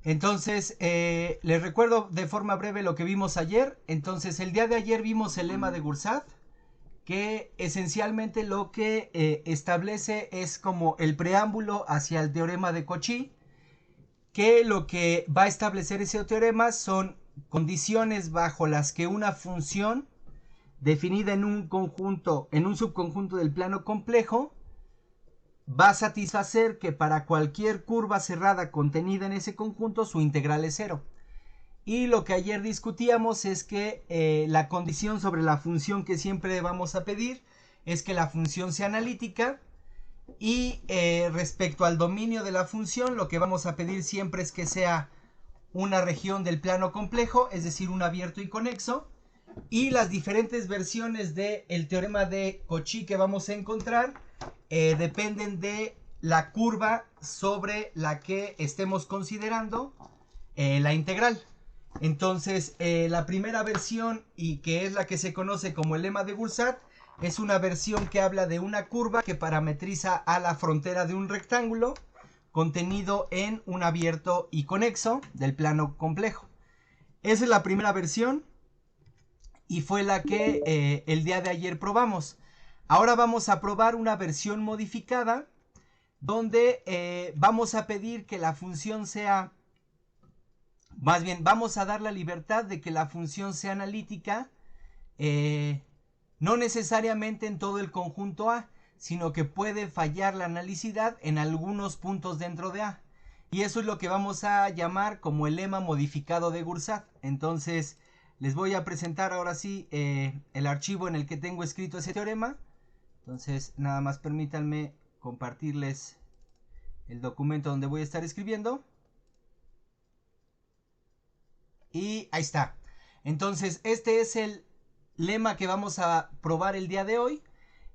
Entonces, les recuerdo de forma breve lo que vimos ayer. Entonces, el día de ayer vimos el lema de Gursat, que esencialmente lo que establece es como el preámbulo hacia el teorema de Cauchy, que lo que va a establecer ese teorema son condiciones bajo las que una función definida en un conjunto, en un subconjunto del plano complejo, va a satisfacer que para cualquier curva cerrada contenida en ese conjunto su integral es cero. Y lo que ayer discutíamos es que la condición sobre la función que siempre vamos a pedir es que la función sea analítica, y respecto al dominio de la función lo que vamos a pedir siempre es que sea una región del plano complejo, es decir, un abierto y conexo. Y las diferentes versiones del teorema de Cauchy que vamos a encontrar dependen de la curva sobre la que estemos considerando la integral. Entonces, la primera versión, y que es la que se conoce como el lema de Gursat, es una versión que habla de una curva que parametriza a la frontera de un rectángulo contenido en un abierto y conexo del plano complejo. Esa es la primera versión y fue la que el día de ayer probamos. Ahora vamos a probar una versión modificada donde vamos a pedir que la función sea, más bien vamos a dar la libertad de que la función sea analítica, no necesariamente en todo el conjunto A, sino que puede fallar la analicidad en algunos puntos dentro de A. Y eso es lo que vamos a llamar como el lema modificado de Gursat. Entonces, les voy a presentar ahora sí el archivo en el que tengo escrito ese teorema. Entonces, nada más permítanme compartirles el documento donde voy a estar escribiendo. Y ahí está. Entonces, este es el lema que vamos a probar el día de hoy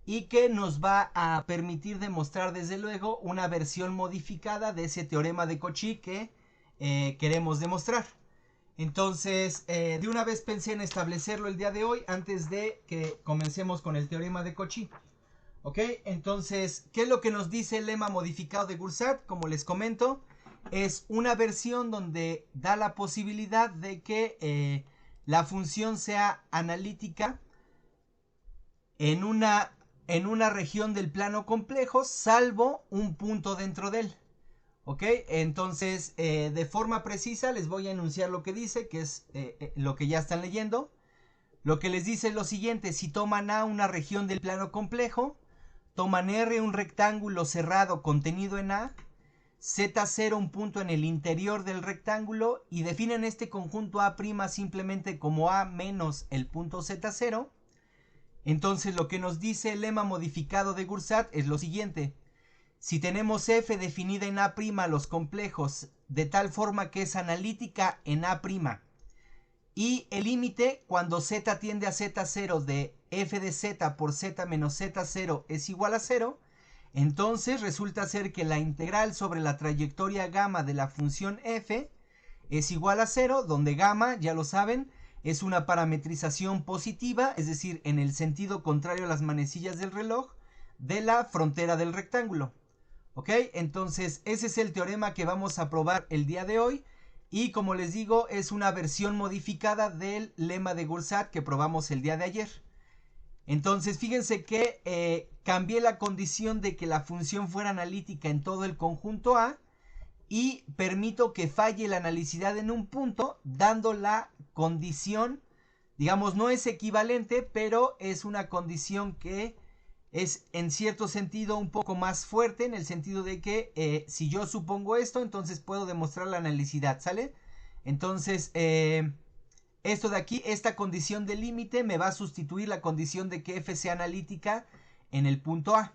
y que nos va a permitir demostrar desde luego una versión modificada de ese teorema de Cauchy que queremos demostrar. Entonces, de una vez pensé en establecerlo el día de hoy antes de que comencemos con el teorema de Cauchy. ¿Ok? Entonces, ¿qué es lo que nos dice el lema modificado de Gursat? Como les comento, es una versión donde da la posibilidad de que la función sea analítica en una región del plano complejo, salvo un punto dentro de él. ¿Ok? Entonces, de forma precisa les voy a enunciar lo que dice, que es lo que ya están leyendo. Lo que les dice es lo siguiente: si toman A una región del plano complejo, toman R un rectángulo cerrado contenido en A, Z0 un punto en el interior del rectángulo, y definen este conjunto A' simplemente como A menos el punto Z0. Entonces lo que nos dice el lema modificado de Gursat es lo siguiente: si tenemos F definida en A' los complejos de tal forma que es analítica en A', y el límite cuando z tiende a z0 de f de z por z menos z0 es igual a 0, entonces resulta ser que la integral sobre la trayectoria gamma de la función f es igual a 0, donde gamma, ya lo saben, es una parametrización positiva, es decir, en el sentido contrario a las manecillas del reloj, de la frontera del rectángulo. ¿Ok? Entonces, ese es el teorema que vamos a probar el día de hoy. Y como les digo, es una versión modificada del lema de Gursat que probamos el día de ayer. Entonces, fíjense que cambié la condición de que la función fuera analítica en todo el conjunto A y permito que falle la analicidad en un punto, dando la condición, digamos, no es equivalente, pero es una condición que es en cierto sentido un poco más fuerte, en el sentido de que si yo supongo esto, entonces puedo demostrar la analicidad, ¿sale? Entonces, esto de aquí, esta condición de límite me va a sustituir la condición de que f sea analítica en el punto A.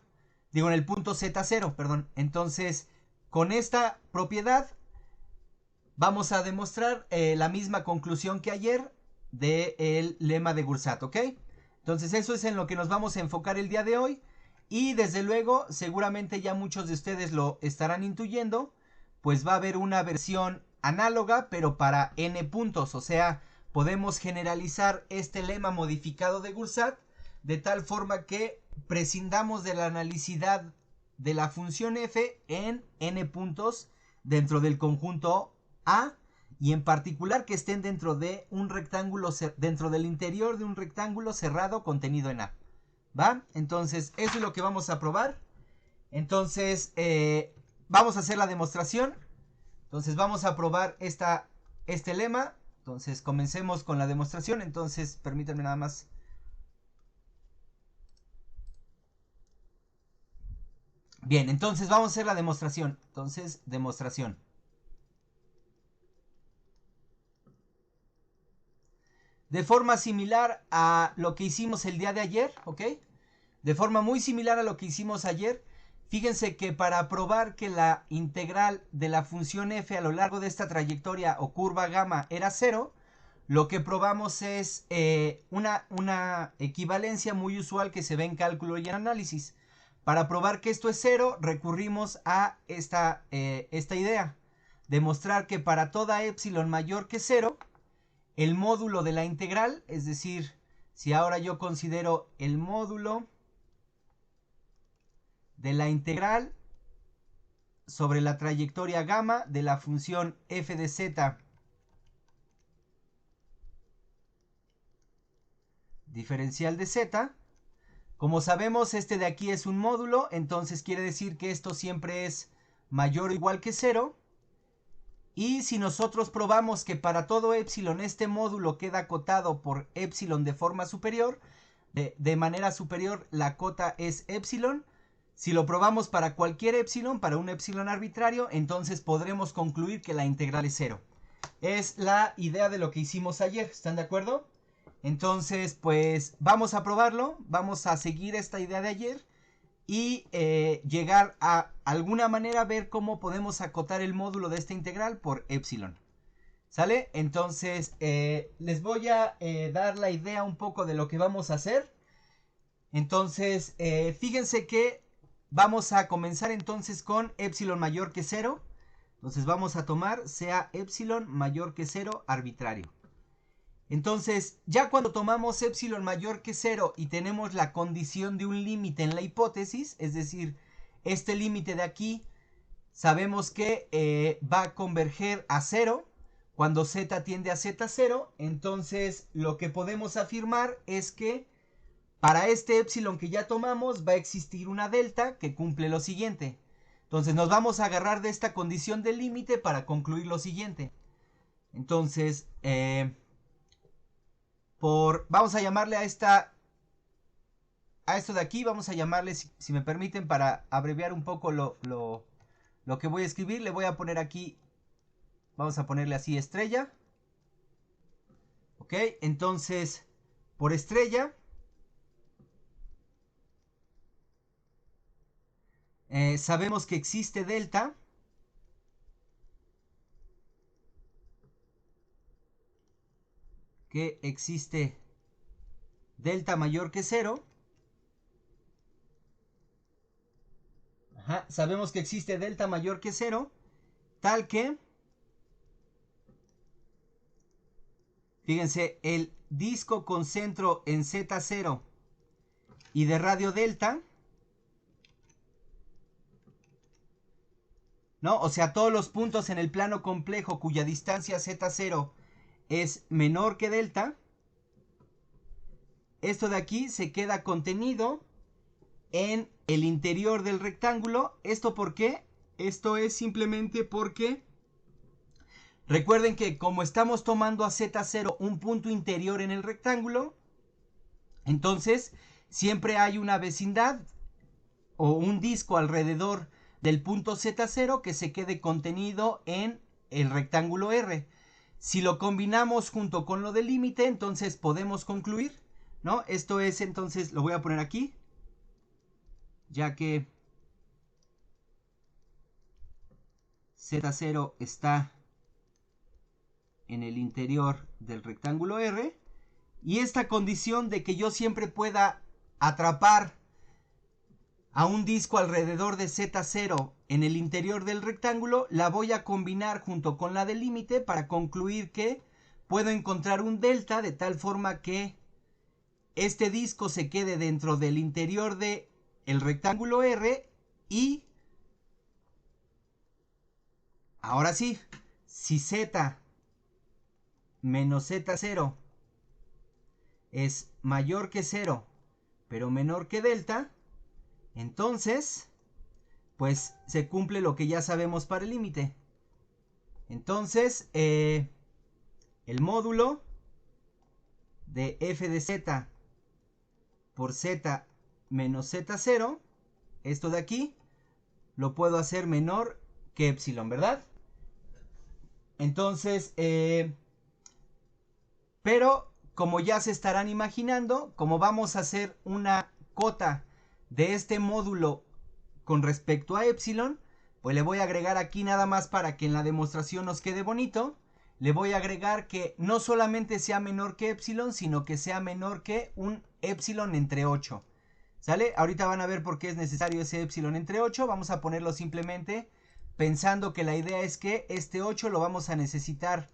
Digo, en el punto Z0, perdón. Entonces, con esta propiedad vamos a demostrar la misma conclusión que ayer del lema de Gursat, ¿ok? Entonces eso es en lo que nos vamos a enfocar el día de hoy. Y desde luego, seguramente ya muchos de ustedes lo estarán intuyendo, pues va a haber una versión análoga, pero para n puntos. O sea, podemos generalizar este lema modificado de Gursat de tal forma que prescindamos de la analicidad de la función f en n puntos dentro del conjunto A y en particular que estén dentro de un rectángulo, dentro del interior de un rectángulo cerrado contenido en A. ¿Va? Entonces, eso es lo que vamos a probar. Entonces, vamos a hacer la demostración. Entonces, vamos a probar este lema. Entonces, comencemos con la demostración. Entonces, permítanme nada más. Bien, entonces vamos a hacer la demostración. Entonces, demostración. De forma similar a lo que hicimos el día de ayer, ¿ok? De forma muy similar a lo que hicimos ayer. Fíjense que para probar que la integral de la función f a lo largo de esta trayectoria o curva gamma era 0, lo que probamos es una equivalencia muy usual que se ve en cálculo y en análisis. Para probar que esto es 0, recurrimos a esta idea. Demostrar que para toda epsilon mayor que 0, el módulo de la integral, es decir, si ahora yo considero el módulo de la integral sobre la trayectoria gamma de la función f de z diferencial de z. Como sabemos, este de aquí es un módulo, entonces quiere decir que esto siempre es mayor o igual que 0. Y si nosotros probamos que para todo epsilon este módulo queda acotado por epsilon de forma superior, de manera superior la cota es epsilon. Si lo probamos para cualquier epsilon, para un epsilon arbitrario, entonces podremos concluir que la integral es 0. Es la idea de lo que hicimos ayer, ¿están de acuerdo? Entonces, pues vamos a probarlo, vamos a seguir esta idea de ayer y llegar a alguna manera a ver cómo podemos acotar el módulo de esta integral por epsilon. ¿Sale? Entonces, les voy a dar la idea un poco de lo que vamos a hacer. Entonces, fíjense que vamos a comenzar entonces con epsilon mayor que 0. Entonces vamos a tomar sea epsilon mayor que 0 arbitrario. Entonces, ya cuando tomamos epsilon mayor que 0 y tenemos la condición de un límite en la hipótesis, es decir, este límite de aquí, sabemos que va a converger a 0 cuando z tiende a z0, entonces lo que podemos afirmar es que para este epsilon que ya tomamos va a existir una delta que cumple lo siguiente. Entonces nos vamos a agarrar de esta condición del límite para concluir lo siguiente. Entonces, vamos a llamarle a esto de aquí, vamos a llamarle, si me permiten, para abreviar un poco lo que voy a escribir, le voy a poner aquí, vamos a ponerle así estrella. Ok, entonces, por estrella, sabemos que existe delta. Que existe delta mayor que 0. Ajá, sabemos que existe delta mayor que 0, tal que, fíjense, el disco con centro en Z0 y de radio delta, ¿no? O sea, todos los puntos en el plano complejo cuya distancia Z0 es menor que delta, esto de aquí se queda contenido en el interior del rectángulo. ¿Esto por qué? Esto es simplemente porque recuerden que como estamos tomando a Z0 un punto interior en el rectángulo, entonces siempre hay una vecindad o un disco alrededor del punto Z0 que se quede contenido en el rectángulo R. Si lo combinamos junto con lo del límite, entonces podemos concluir, ¿no? Esto es, entonces, lo voy a poner aquí, ya que Z0 está en el interior del rectángulo R. Y esta condición de que yo siempre pueda atrapar a un disco alrededor de Z0 en el interior del rectángulo, la voy a combinar junto con la del límite para concluir que puedo encontrar un delta de tal forma que este disco se quede dentro del interior del rectángulo R y ahora sí, si z menos z0 es mayor que 0, pero menor que delta, entonces, pues se cumple lo que ya sabemos para el límite. Entonces, el módulo de f de z por z menos z0, esto de aquí, lo puedo hacer menor que epsilon, ¿verdad? Entonces, pero como ya se estarán imaginando, como vamos a hacer una cota de este módulo con respecto a epsilon, pues le voy a agregar aquí nada más para que en la demostración nos quede bonito. Le voy a agregar que no solamente sea menor que epsilon, sino que sea menor que un epsilon entre 8. ¿Sale? Ahorita van a ver por qué es necesario ese epsilon entre 8. Vamos a ponerlo simplemente pensando que la idea es que este 8 lo vamos a necesitar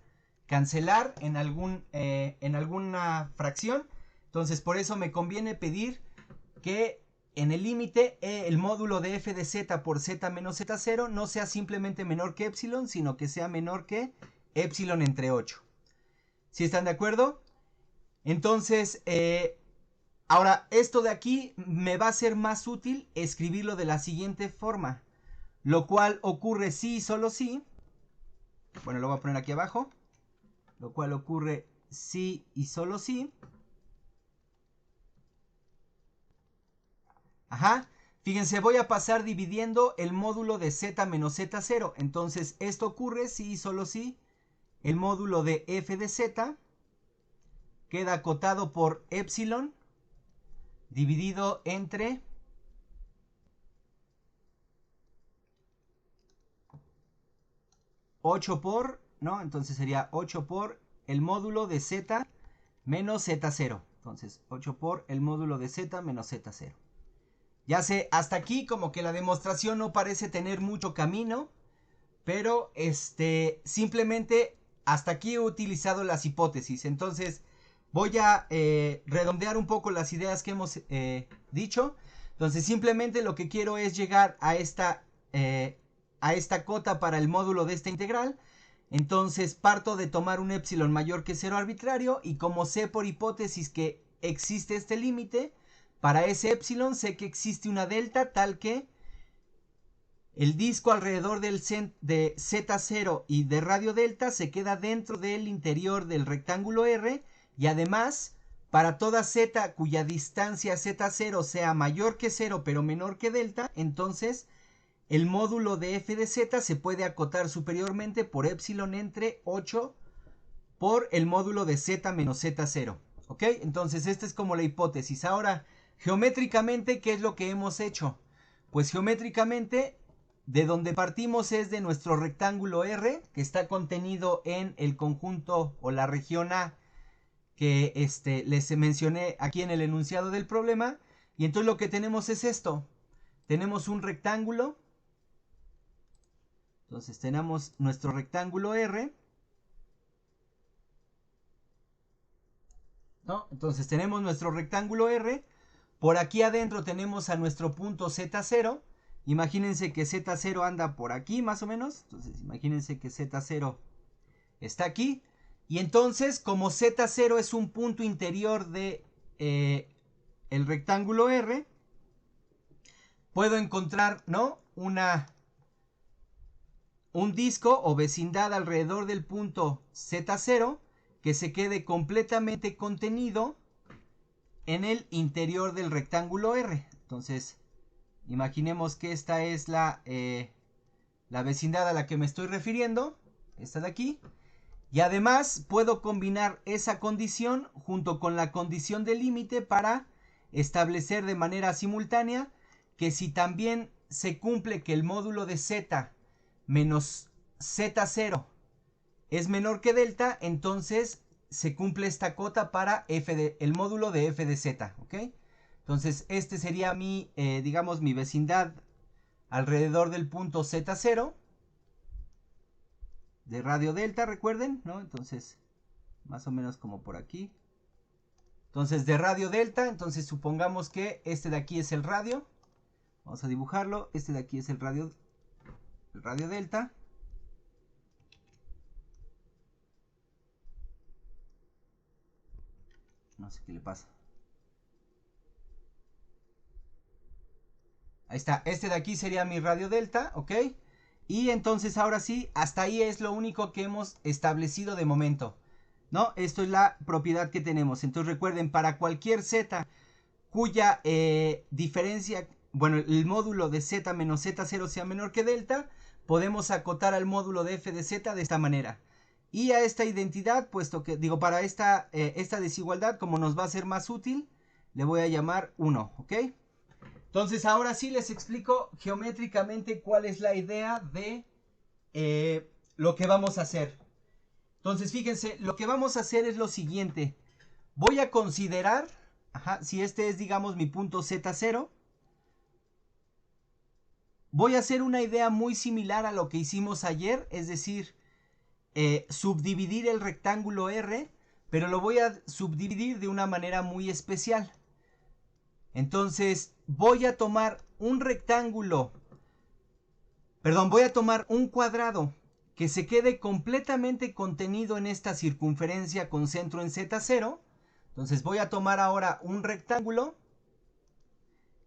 cancelar en alguna fracción. Entonces por eso me conviene pedir que en el límite el módulo de f de z por z menos z0 no sea simplemente menor que epsilon, sino que sea menor que epsilon entre 8. ¿Sí están de acuerdo? Entonces, ahora esto de aquí me va a ser más útil escribirlo de la siguiente forma, lo cual ocurre si y solo si, bueno, lo voy a poner aquí abajo, lo cual ocurre si y solo si, ajá, fíjense, voy a pasar dividiendo el módulo de z menos z0. Entonces, esto ocurre si y solo si el módulo de f de z queda acotado por epsilon dividido entre 8 por, ¿no? Entonces sería 8 por el módulo de z menos z0. Entonces, 8 por el módulo de z menos z0. Ya sé, hasta aquí como que la demostración no parece tener mucho camino, pero simplemente hasta aquí he utilizado las hipótesis. Entonces voy a redondear un poco las ideas que hemos dicho. Entonces simplemente lo que quiero es llegar a esta cota para el módulo de esta integral. Entonces parto de tomar un epsilon mayor que 0 arbitrario, y como sé por hipótesis que existe este límite, para ese epsilon sé que existe una delta tal que el disco alrededor de Z0 y de radio delta se queda dentro del interior del rectángulo R, y además para toda Z cuya distancia Z0 sea mayor que 0 pero menor que delta, entonces el módulo de f de z se puede acotar superiormente por epsilon entre 8 por el módulo de z menos z0. ¿Ok? Entonces esta es como la hipótesis. Ahora, geométricamente, ¿qué es lo que hemos hecho? Pues geométricamente, de donde partimos es de nuestro rectángulo R, que está contenido en el conjunto o la región A que les mencioné aquí en el enunciado del problema. Y entonces lo que tenemos es esto. Tenemos un rectángulo. Entonces tenemos nuestro rectángulo R, ¿no? Entonces tenemos nuestro rectángulo R. Por aquí adentro tenemos a nuestro punto Z0. Imagínense que Z0 anda por aquí más o menos. Entonces imagínense que Z0 está aquí. Y entonces, como Z0 es un punto interior de el rectángulo R, puedo encontrar, ¿no?, un disco o vecindad alrededor del punto Z0 que se quede completamente contenido en el interior del rectángulo R. Entonces, imaginemos que esta es la vecindad a la que me estoy refiriendo, esta de aquí. Y además puedo combinar esa condición junto con la condición de límite para establecer de manera simultánea que si también se cumple que el módulo de z menos z0 es menor que delta, entonces se cumple esta cota para el módulo de f de z, ¿ok? Entonces este sería mi, digamos, mi vecindad alrededor del punto z0 de radio delta, recuerden, ¿no? Entonces, más o menos como por aquí. Entonces, de radio delta, entonces supongamos que este de aquí es el radio. Vamos a dibujarlo. Este de aquí es el radio delta. No sé qué le pasa. Ahí está. Este de aquí sería mi radio delta, ¿ok? Y entonces ahora sí, hasta ahí es lo único que hemos establecido de momento, ¿no? Esto es la propiedad que tenemos. Entonces recuerden, para cualquier z cuya diferencia, bueno, el módulo de z menos z0 sea menor que delta, podemos acotar al módulo de f de z de esta manera. Y a esta identidad, puesto que, digo, para esta desigualdad, como nos va a ser más útil, le voy a llamar 1, ¿ok? Entonces ahora sí les explico geométricamente cuál es la idea de lo que vamos a hacer. Entonces fíjense, lo que vamos a hacer es lo siguiente. Voy a considerar, si este es, digamos, mi punto Z0, voy a hacer una idea muy similar a lo que hicimos ayer, es decir, subdividir el rectángulo R, pero lo voy a subdividir de una manera muy especial. Entonces voy a tomar un rectángulo, perdón, voy a tomar un cuadrado que se quede completamente contenido en esta circunferencia con centro en Z0. Entonces voy a tomar ahora un rectángulo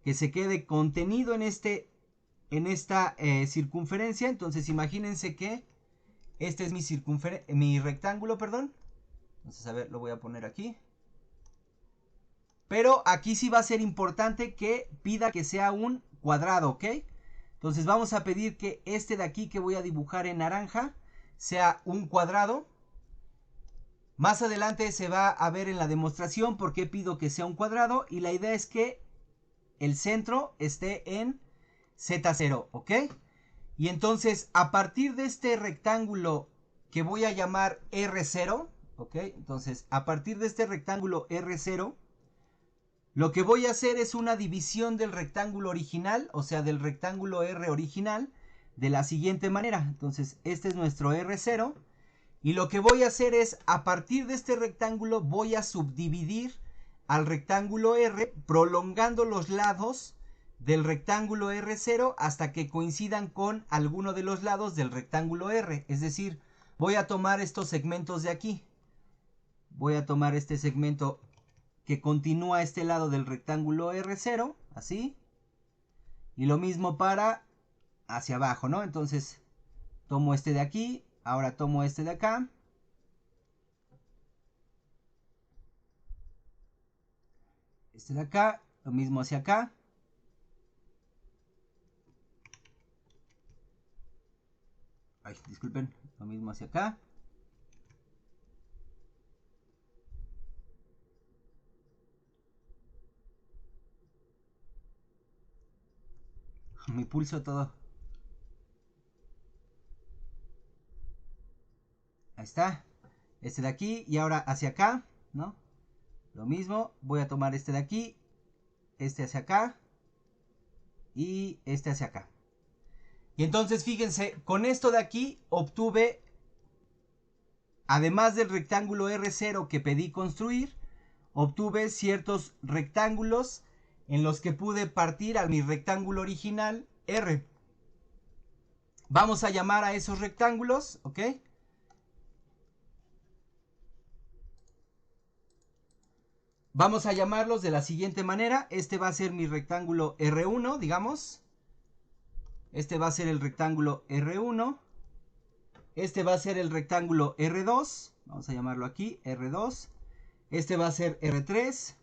que se quede contenido en esta circunferencia. Entonces imagínense que este es mi rectángulo, perdón. Entonces a ver, lo voy a poner aquí. Pero aquí sí va a ser importante que pida que sea un cuadrado, ¿ok? Entonces vamos a pedir que este de aquí que voy a dibujar en naranja sea un cuadrado. Más adelante se va a ver en la demostración por qué pido que sea un cuadrado. Y la idea es que el centro esté en Z0, ¿ok? Y entonces a partir de este rectángulo que voy a llamar R0, ¿ok? Entonces a partir de este rectángulo R0, lo que voy a hacer es una división del rectángulo original, o sea, del rectángulo R original, de la siguiente manera. Entonces, este es nuestro R0. Y lo que voy a hacer es, a partir de este rectángulo, voy a subdividir al rectángulo R, prolongando los lados del rectángulo R0 hasta que coincidan con alguno de los lados del rectángulo R. Es decir, voy a tomar estos segmentos de aquí. Voy a tomar este segmento que continúa a este lado del rectángulo R0, así. Y lo mismo para hacia abajo, ¿no? Entonces, tomo este de aquí, ahora tomo este de acá. Este de acá, lo mismo hacia acá. Ay, disculpen, lo mismo hacia acá. Mi pulso todo. Ahí está. Este de aquí y ahora hacia acá, ¿no? Lo mismo, voy a tomar este de aquí, este hacia acá y este hacia acá. Y entonces fíjense, con esto de aquí obtuve, además del rectángulo R0 que pedí construir, obtuve ciertos rectángulos en los que pude partir a mi rectángulo original R. Vamos a llamar a esos rectángulos, ¿ok? Vamos a llamarlos de la siguiente manera. Este va a ser mi rectángulo R1, digamos. Este va a ser el rectángulo R1. Este va a ser el rectángulo R2. Vamos a llamarlo aquí, R2. Este va a ser R3.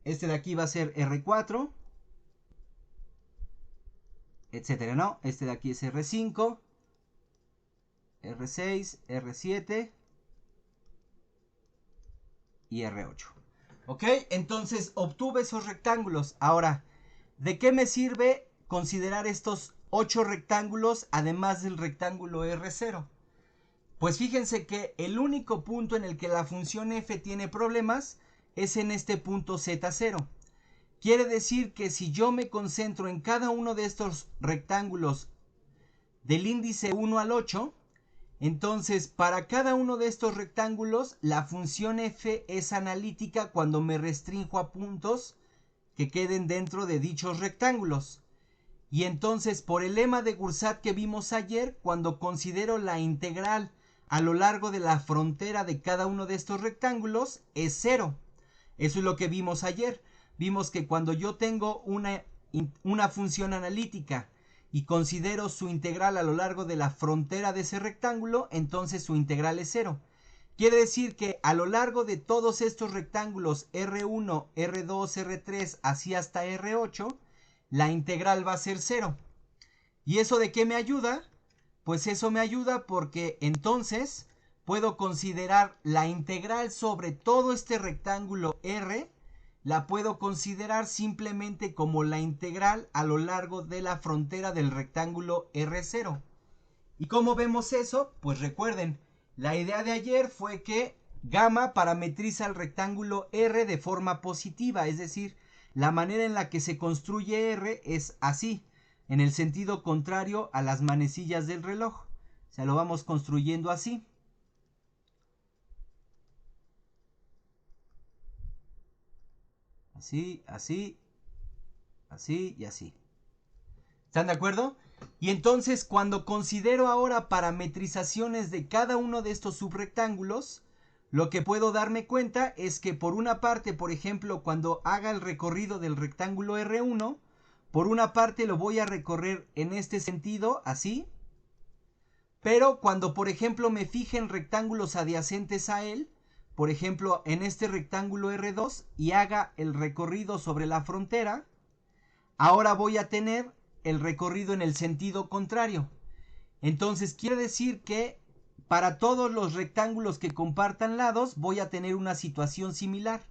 Este de aquí va a ser R4. Etcétera, ¿no? Este de aquí es R5. R6, R7 y R8. ¿Ok? Entonces obtuve esos rectángulos. Ahora, ¿de qué me sirve considerar estos 8 rectángulos además del rectángulo R0? Pues fíjense que el único punto en el que la función f tiene problemas es en este punto Z0. Quiere decir que si yo me concentro en cada uno de estos rectángulos del índice 1 al 8, entonces para cada uno de estos rectángulos la función f es analítica cuando me restrinjo a puntos que queden dentro de dichos rectángulos. Y entonces por el lema de Gursat que vimos ayer, cuando considero la integral a lo largo de la frontera de cada uno de estos rectángulos es 0. Eso es lo que vimos ayer. Vimos que cuando yo tengo una función analítica y considero su integral a lo largo de la frontera de ese rectángulo, entonces su integral es 0. Quiere decir que a lo largo de todos estos rectángulos R1, R2, R3, así hasta R8, la integral va a ser 0. ¿Y eso de qué me ayuda? Pues eso me ayuda porque entonces puedo considerar la integral sobre todo este rectángulo R, la puedo considerar simplemente como la integral a lo largo de la frontera del rectángulo R0. ¿Y cómo vemos eso? Pues recuerden, la idea de ayer fue que gamma parametriza el rectángulo R de forma positiva, es decir, la manera en la que se construye R es así, en el sentido contrario a las manecillas del reloj. O sea, lo vamos construyendo así. Así, así, así y así. ¿Están de acuerdo? Y entonces cuando considero ahora parametrizaciones de cada uno de estos subrectángulos, lo que puedo darme cuenta es que por una parte, por ejemplo, cuando haga el recorrido del rectángulo R1, por una parte lo voy a recorrer en este sentido, así. Pero cuando, por ejemplo, me fije en rectángulos adyacentes a él, por ejemplo, en este rectángulo R2 y haga el recorrido sobre la frontera, ahora voy a tener el recorrido en el sentido contrario. Entonces quiere decir que para todos los rectángulos que compartan lados voy a tener una situación similar.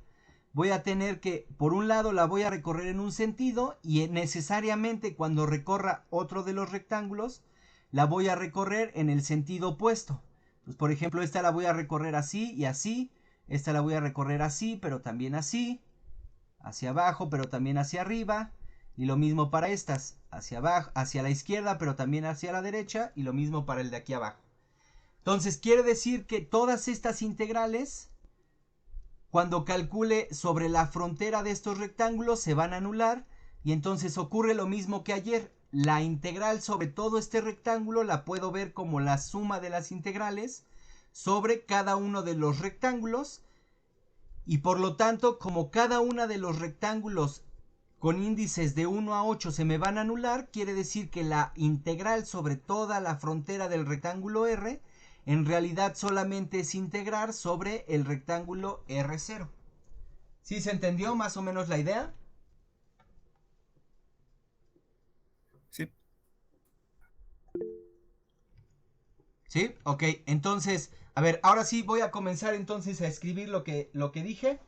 Voy a tener que por un lado la voy a recorrer en un sentido y necesariamente cuando recorra otro de los rectángulos la voy a recorrer en el sentido opuesto. Pues por ejemplo esta la voy a recorrer así y así. Esta la voy a recorrer así pero también así. Hacia abajo pero también hacia arriba. Y lo mismo para estas, hacia abajo, hacia la izquierda, pero también hacia la derecha, y lo mismo para el de aquí abajo. Entonces quiere decir que todas estas integrales, cuando calcule sobre la frontera de estos rectángulos, se van a anular, y entonces ocurre lo mismo que ayer. La integral sobre todo este rectángulo la puedo ver como la suma de las integrales sobre cada uno de los rectángulos, y por lo tanto, como cada uno de los rectángulos con índices de 1 a 8 se me van a anular, quiere decir que la integral sobre toda la frontera del rectángulo R en realidad solamente es integrar sobre el rectángulo R0. ¿Sí se entendió más o menos la idea? Sí. ¿Sí? Ok, entonces, a ver, ahora sí voy a comenzar entonces a escribir lo que dije.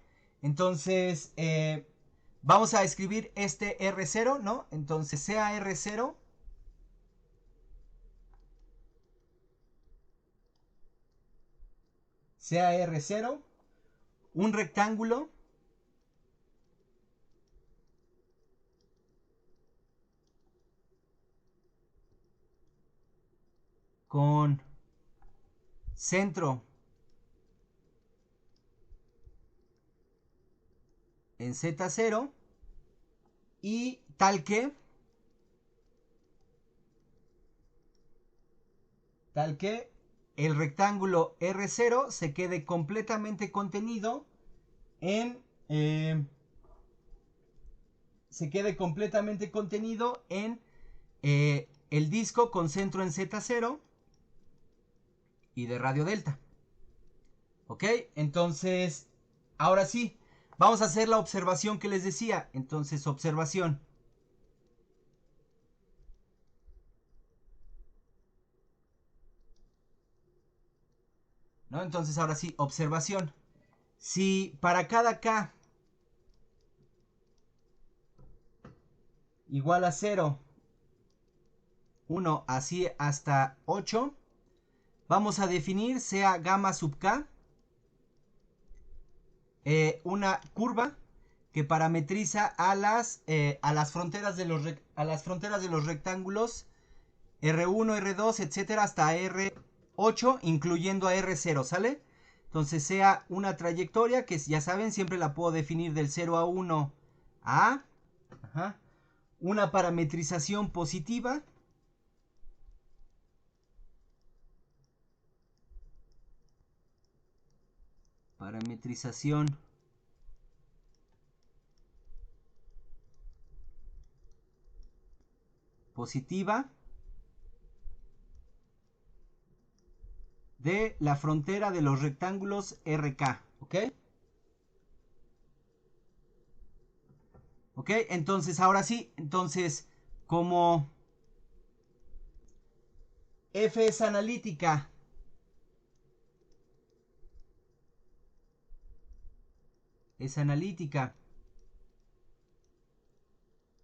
Entonces, vamos a escribir este R0, ¿no? Entonces, sea R0 sea R0, un rectángulo con centro en Z0 y tal que el rectángulo R0 se quede completamente contenido en el disco con centro en Z0 y de radio delta. ¿Ok? Entonces, ahora sí, vamos a hacer la observación que les decía. Entonces, observación. ¿No? Entonces, ahora sí, observación. Si para cada K igual a 0, 1, así hasta 8, vamos a definir sea gamma sub K una curva que parametriza a las fronteras de los rectángulos R1, R2, etcétera, hasta R8, incluyendo a R0, ¿sale? Entonces sea una trayectoria que ya saben, siempre la puedo definir del 0 a 1 a ajá, una parametrización positiva parametrización positiva de la frontera de los rectángulos RK, ¿ok? ¿Ok? Entonces, ahora sí, entonces, como F es analítica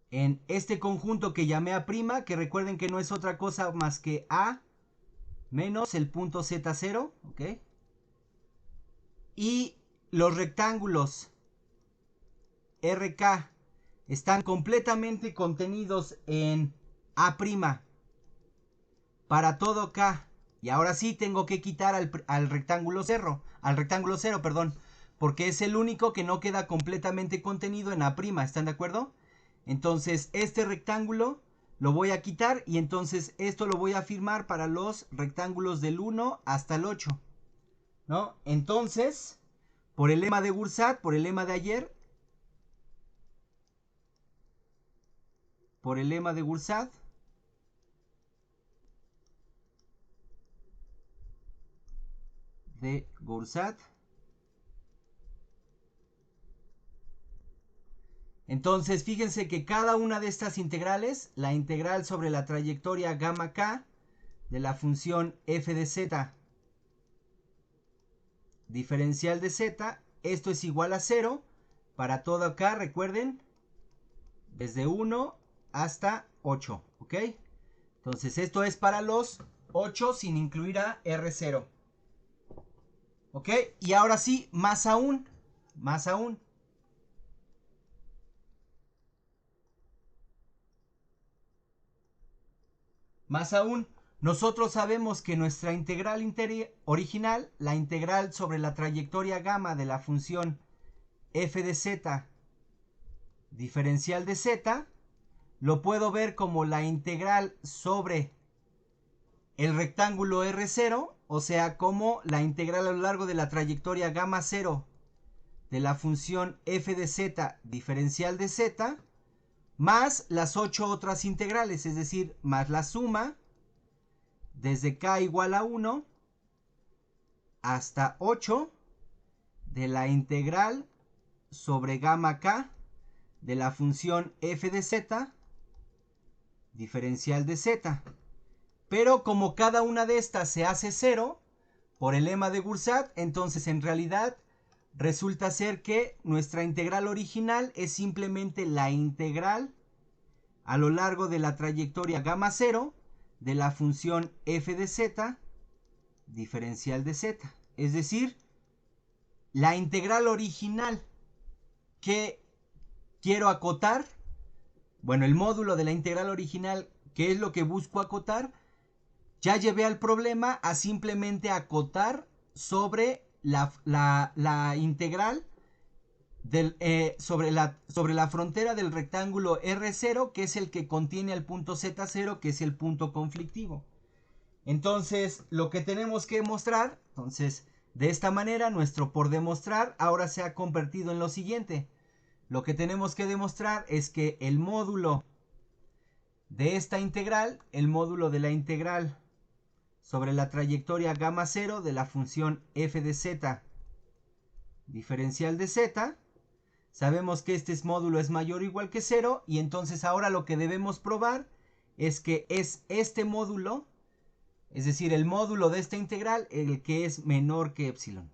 en este conjunto que llamé A', que recuerden que no es otra cosa más que A menos el punto Z0, ¿ok? Y los rectángulos RK están completamente contenidos en A' para todo K. Y ahora sí tengo que quitar al rectángulo 0, perdón, porque es el único que no queda completamente contenido en A', ¿están de acuerdo? Entonces este rectángulo lo voy a quitar y entonces esto lo voy a firmar para los rectángulos del 1 hasta el 8, ¿no? Entonces, por el lema de Gursat, por el lema de ayer, entonces fíjense que cada una de estas integrales, la integral sobre la trayectoria gamma k de la función f de z diferencial de z, esto es igual a 0 para todo acá, recuerden, desde 1 hasta 8, ¿ok? Entonces esto es para los 8 sin incluir a R0, ¿ok? Y ahora sí, más aún, más aún. Más aún, nosotros sabemos que nuestra integral original, la integral sobre la trayectoria gamma de la función f de z diferencial de z, lo puedo ver como la integral sobre el rectángulo R0, o sea, como la integral a lo largo de la trayectoria gamma 0 de la función f de z diferencial de z, más las 8 otras integrales, es decir, más la suma desde k igual a 1 hasta 8 de la integral sobre gamma k de la función f de z diferencial de z. Pero como cada una de estas se hace 0 por el lema de Gursat, entonces en realidad resulta ser que nuestra integral original es simplemente la integral a lo largo de la trayectoria gamma 0 de la función f de z diferencial de z. Es decir, la integral original que quiero acotar, bueno, el módulo de la integral original, que es lo que busco acotar, ya llevé al problema a simplemente acotar sobre la integral sobre la frontera del rectángulo R0, que es el que contiene el punto Z0, que es el punto conflictivo. Entonces, lo que tenemos que demostrar, entonces, de esta manera, nuestro por demostrar ahora se ha convertido en lo siguiente. Lo que tenemos que demostrar es que el módulo de esta integral, el módulo de la integral sobre la trayectoria gamma 0 de la función f de z diferencial de z, sabemos que este módulo es mayor o igual que 0 y entonces ahora lo que debemos probar es que es este módulo, es decir, el módulo de esta integral, el que es menor que epsilon.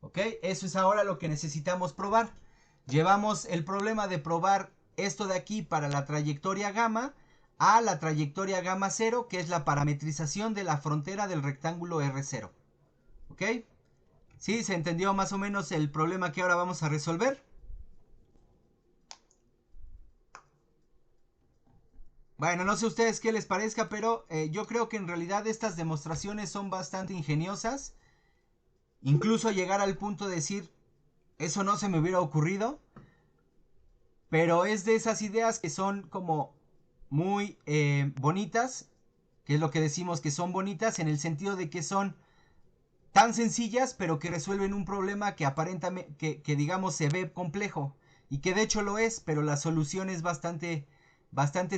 ¿Ok? Eso es ahora lo que necesitamos probar. Llevamos el problema de probar esto de aquí para la trayectoria gamma a la trayectoria gamma 0, que es la parametrización de la frontera del rectángulo R0. ¿Ok? ¿Sí? ¿Se entendió más o menos el problema que ahora vamos a resolver? Bueno, no sé a ustedes qué les parezca, pero yo creo que en realidad estas demostraciones son bastante ingeniosas. Incluso llegar al punto de decir, eso no se me hubiera ocurrido. Pero es de esas ideas que son como muy bonitas, que es lo que decimos que son bonitas en el sentido de que son tan sencillas, pero que resuelven un problema que aparentemente, que digamos se ve complejo, y que de hecho lo es, pero la solución es bastante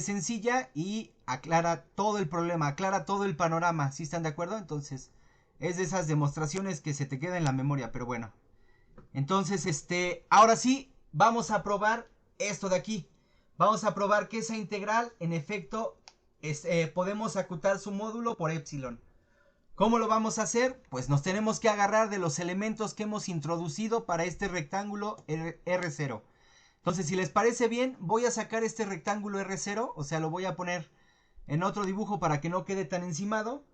sencilla y aclara todo el problema, aclara todo el panorama. ¿Sí están de acuerdo? Entonces, es de esas demostraciones que se te queda en la memoria, pero bueno. Entonces, ahora sí, vamos a probar esto de aquí. Vamos a probar que esa integral, en efecto, podemos acotar su módulo por epsilon. ¿Cómo lo vamos a hacer? Pues nos tenemos que agarrar de los elementos que hemos introducido para este rectángulo R0. Entonces, si les parece bien, voy a sacar este rectángulo R0, o sea, lo voy a poner en otro dibujo para que no quede tan encimado.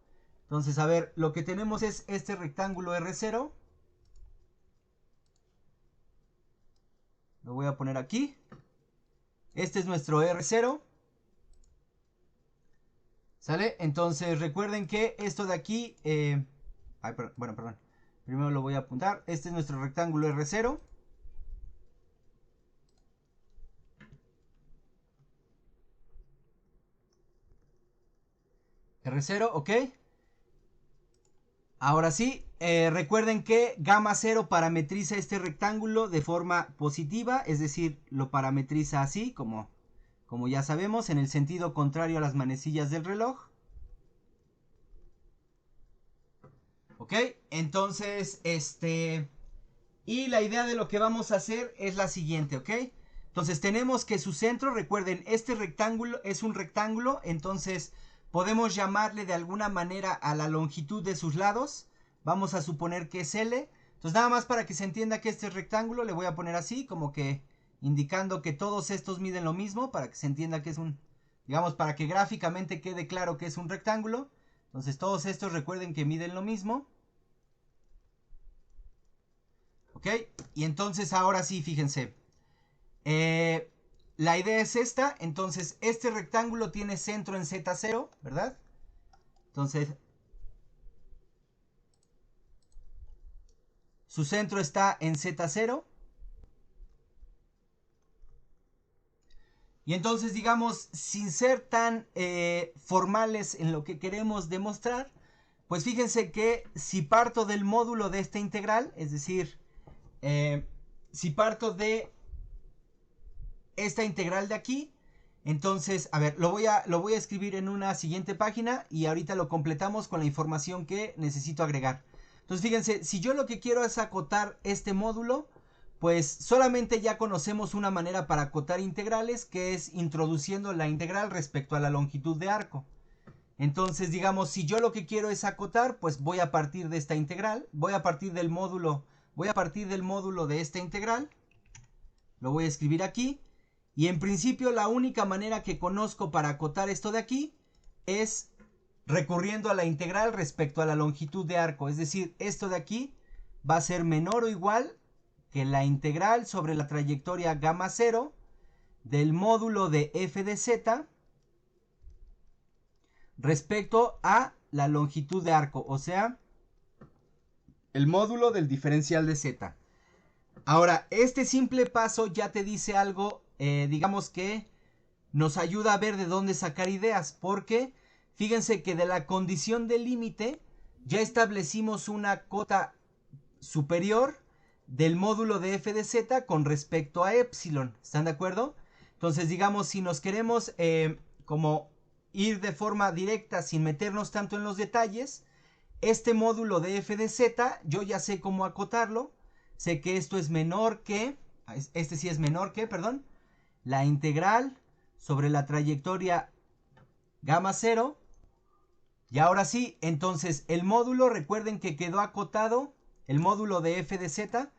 Entonces, a ver, lo que tenemos es este rectángulo R0. Lo voy a poner aquí. Este es nuestro R0. ¿Sale? Entonces, recuerden que esto de aquí... bueno, perdón. Primero lo voy a apuntar. Este es nuestro rectángulo R0. R0, ok. Ahora sí, recuerden que gamma 0 parametriza este rectángulo de forma positiva, es decir, lo parametriza así, como ya sabemos, en el sentido contrario a las manecillas del reloj. Ok, entonces, y la idea de lo que vamos a hacer es la siguiente, ok. Entonces tenemos que su centro, recuerden, este rectángulo es un rectángulo, entonces podemos llamarle de alguna manera a la longitud de sus lados. Vamos a suponer que es L. Entonces nada más para que se entienda que este rectángulo le voy a poner así, como que indicando que todos estos miden lo mismo, para que se entienda que es un, digamos, para que gráficamente quede claro que es un rectángulo. Entonces todos estos recuerden que miden lo mismo. ¿Ok? Y entonces ahora sí, fíjense. La idea es esta. Entonces este rectángulo tiene centro en Z0, ¿verdad? Entonces su centro está en Z0. Y entonces, digamos, sin ser tan formales en lo que queremos demostrar, pues fíjense que si parto del módulo de esta integral, es decir, si parto de esta integral de aquí, entonces, a ver, lo voy a escribir en una siguiente página y ahorita lo completamos con la información que necesito agregar. Entonces, fíjense, si yo lo que quiero es acotar este módulo, pues solamente ya conocemos una manera para acotar integrales, que es introduciendo la integral respecto a la longitud de arco. Entonces, digamos, si yo lo que quiero es acotar, pues voy a partir de esta integral, voy a partir del módulo de esta integral, lo voy a escribir aquí, y en principio la única manera que conozco para acotar esto de aquí es recurriendo a la integral respecto a la longitud de arco, es decir, esto de aquí va a ser menor o igual que la integral sobre la trayectoria gamma 0 del módulo de f de z respecto a la longitud de arco, o sea, el módulo del diferencial de z. Ahora, este simple paso ya te dice algo, digamos que nos ayuda a ver de dónde sacar ideas, porque fíjense que de la condición de límite ya establecimos una cota superior del módulo de f de z con respecto a epsilon. ¿Están de acuerdo? Entonces, digamos, si nos queremos como ir de forma directa sin meternos tanto en los detalles, este módulo de f de z, yo ya sé cómo acotarlo. Sé que esto es menor que, este sí es menor que, perdón, la integral sobre la trayectoria gamma 0. Y ahora sí, entonces el módulo, recuerden que quedó acotado, el módulo de f de z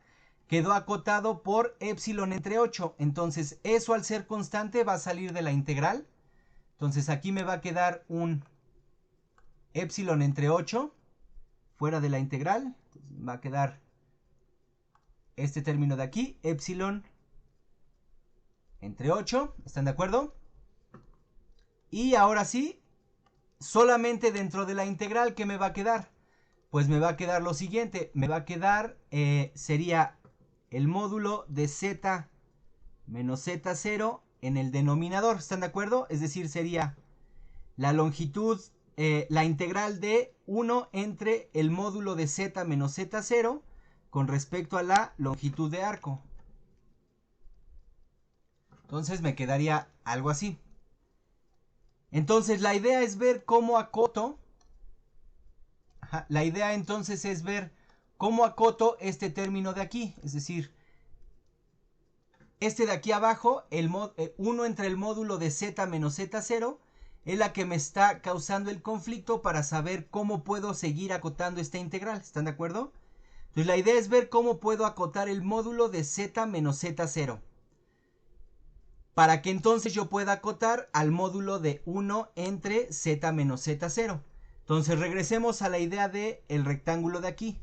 quedó acotado por epsilon entre 8. Entonces eso al ser constante va a salir de la integral. Entonces aquí me va a quedar un epsilon entre 8 fuera de la integral. Entonces, va a quedar este término de aquí, epsilon entre 8. ¿Están de acuerdo? Y ahora sí, solamente dentro de la integral, ¿qué me va a quedar? Pues me va a quedar lo siguiente. Me va a quedar, sería el módulo de z menos z0 en el denominador. ¿Están de acuerdo? Es decir, sería la longitud la integral de 1 entre el módulo de z menos z0 con respecto a la longitud de arco. Entonces me quedaría algo así. Entonces la idea es ver cómo acoto. La idea entonces es ver cómo acoto este término de aquí. Es decir, este de aquí abajo, 1 entre el módulo de z menos z0, es la que me está causando el conflicto para saber cómo puedo seguir acotando esta integral. ¿Están de acuerdo? Entonces la idea es ver cómo puedo acotar el módulo de z menos z0. Para que entonces yo pueda acotar al módulo de 1 entre z menos z0. Entonces regresemos a la idea del rectángulo de aquí.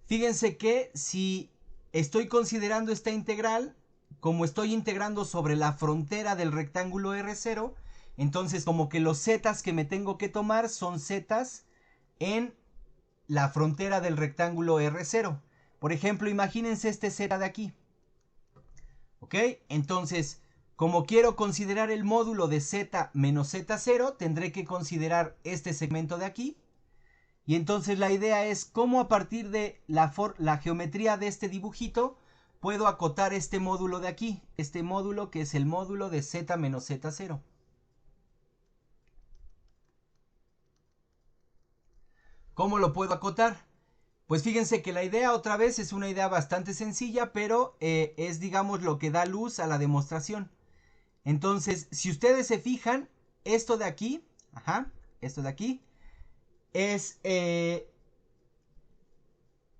Fíjense que si estoy considerando esta integral, como estoy integrando sobre la frontera del rectángulo R0, entonces como que los zetas que me tengo que tomar son zetas en la frontera del rectángulo R0. Por ejemplo, imagínense este z de aquí. ¿Ok? Entonces, como quiero considerar el módulo de z menos z0, tendré que considerar este segmento de aquí. Y entonces la idea es cómo a partir de la geometría de este dibujito puedo acotar este módulo de aquí. Este módulo que es el módulo de z menos z0. ¿Cómo lo puedo acotar? Pues fíjense que la idea otra vez es una idea bastante sencilla, pero es digamos lo que da luz a la demostración. Entonces, si ustedes se fijan, esto de aquí, esto de aquí, es,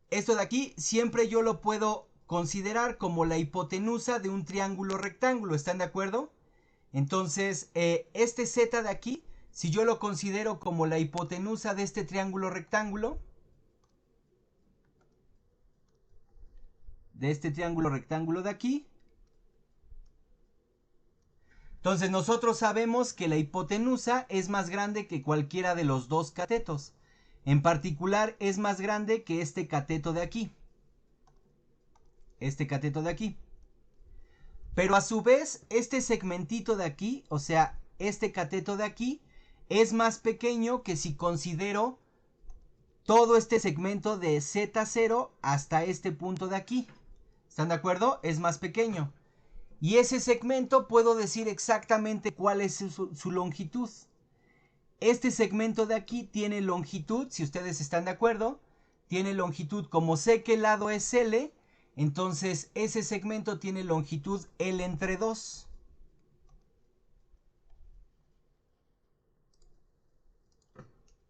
esto de aquí siempre yo lo puedo considerar como la hipotenusa de un triángulo rectángulo, ¿están de acuerdo? Entonces, este z de aquí, si yo lo considero como la hipotenusa de este triángulo rectángulo, de aquí, entonces nosotros sabemos que la hipotenusa es más grande que cualquiera de los dos catetos. En particular es más grande que este cateto de aquí. Este cateto de aquí. Pero a su vez este segmentito de aquí, o sea, este cateto de aquí, es más pequeño que si considero todo este segmento de Z0 hasta este punto de aquí. ¿Están de acuerdo? Es más pequeño. Y ese segmento puedo decir exactamente cuál es su longitud. Este segmento de aquí tiene longitud, si ustedes están de acuerdo, tiene longitud, como sé que el lado es L, entonces ese segmento tiene longitud L entre 2.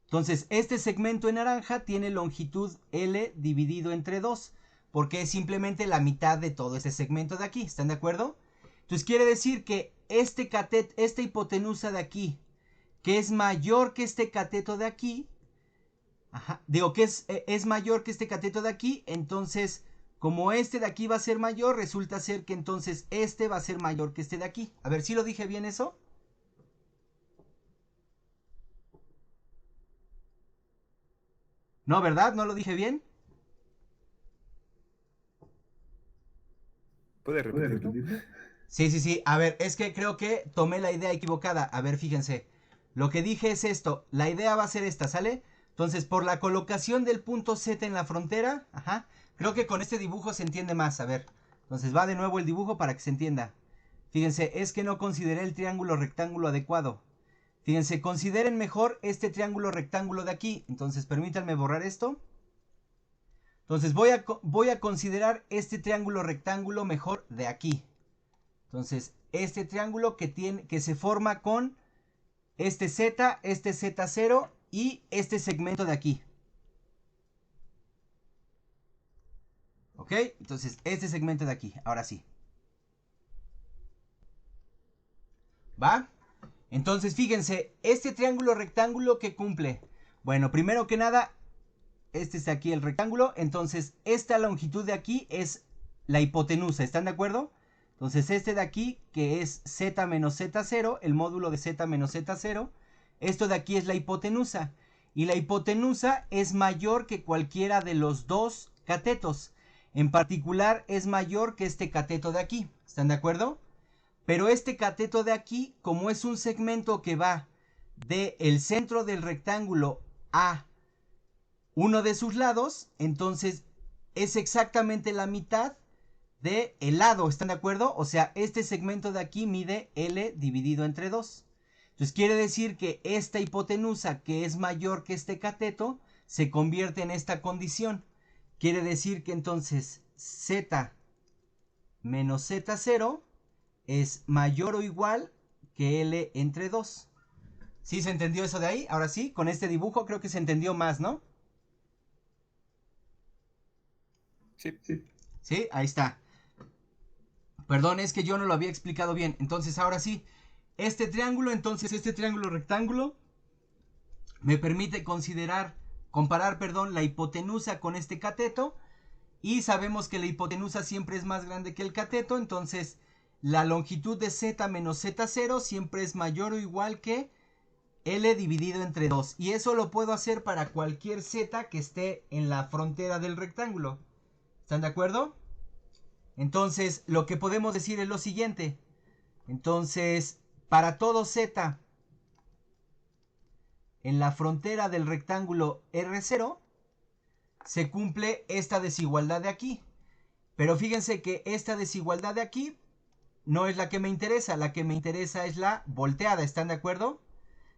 Entonces este segmento en naranja tiene longitud L dividido entre 2, porque es simplemente la mitad de todo este segmento de aquí, ¿están de acuerdo? Entonces quiere decir que esta hipotenusa de aquí, que es mayor que este cateto de aquí, digo que es mayor que este cateto de aquí, entonces como este de aquí va a ser mayor, resulta ser que entonces este va a ser mayor que este de aquí. A ver, ¿sí lo dije bien eso? No, ¿verdad? ¿No lo dije bien? ¿Puede repetirlo? Sí, sí, sí. A ver, es que creo que tomé la idea equivocada. A ver, fíjense. Lo que dije es esto. La idea va a ser esta, ¿sale? Entonces, por la colocación del punto Z en la frontera, creo que con este dibujo se entiende más. A ver, entonces va de nuevo el dibujo para que se entienda. Fíjense, es que no consideré el triángulo rectángulo adecuado. Fíjense, consideren mejor este triángulo rectángulo de aquí. Entonces, permítanme borrar esto. Entonces, voy a considerar este triángulo rectángulo mejor de aquí. Entonces, este triángulo que se forma con este Z0 y este segmento de aquí. ¿Ok? Entonces, este segmento de aquí. Ahora sí. ¿Va? Entonces, fíjense, este triángulo rectángulo que cumple. Bueno, primero que nada, este es aquí el rectángulo. Entonces, esta longitud de aquí es la hipotenusa. ¿Están de acuerdo? Entonces, este de aquí, que es Z menos Z0, el módulo de Z menos Z0, esto de aquí es la hipotenusa. Y la hipotenusa es mayor que cualquiera de los dos catetos. En particular, es mayor que este cateto de aquí. ¿Están de acuerdo? Pero este cateto de aquí, como es un segmento que va del centro del rectángulo a uno de sus lados, entonces es exactamente la mitad del lado, ¿están de acuerdo? O sea, este segmento de aquí mide L dividido entre 2. Entonces quiere decir que esta hipotenusa, que es mayor que este cateto, se convierte en esta condición. Quiere decir que entonces Z menos Z0 es mayor o igual que L entre 2. ¿Sí se entendió eso de ahí? Ahora sí, con este dibujo creo que se entendió más, ¿no? Sí. Sí, ahí está. Perdón, es que yo no lo había explicado bien. Entonces, ahora sí, este triángulo rectángulo me permite comparar, la hipotenusa con este cateto. Y sabemos que la hipotenusa siempre es más grande que el cateto. Entonces, la longitud de z menos z0 siempre es mayor o igual que L dividido entre 2. Y eso lo puedo hacer para cualquier z que esté en la frontera del rectángulo. ¿Están de acuerdo? Entonces, lo que podemos decir es lo siguiente. Entonces, para todo z en la frontera del rectángulo R0, se cumple esta desigualdad de aquí. Pero fíjense que esta desigualdad de aquí no es la que me interesa. La que me interesa es la volteada. ¿Están de acuerdo?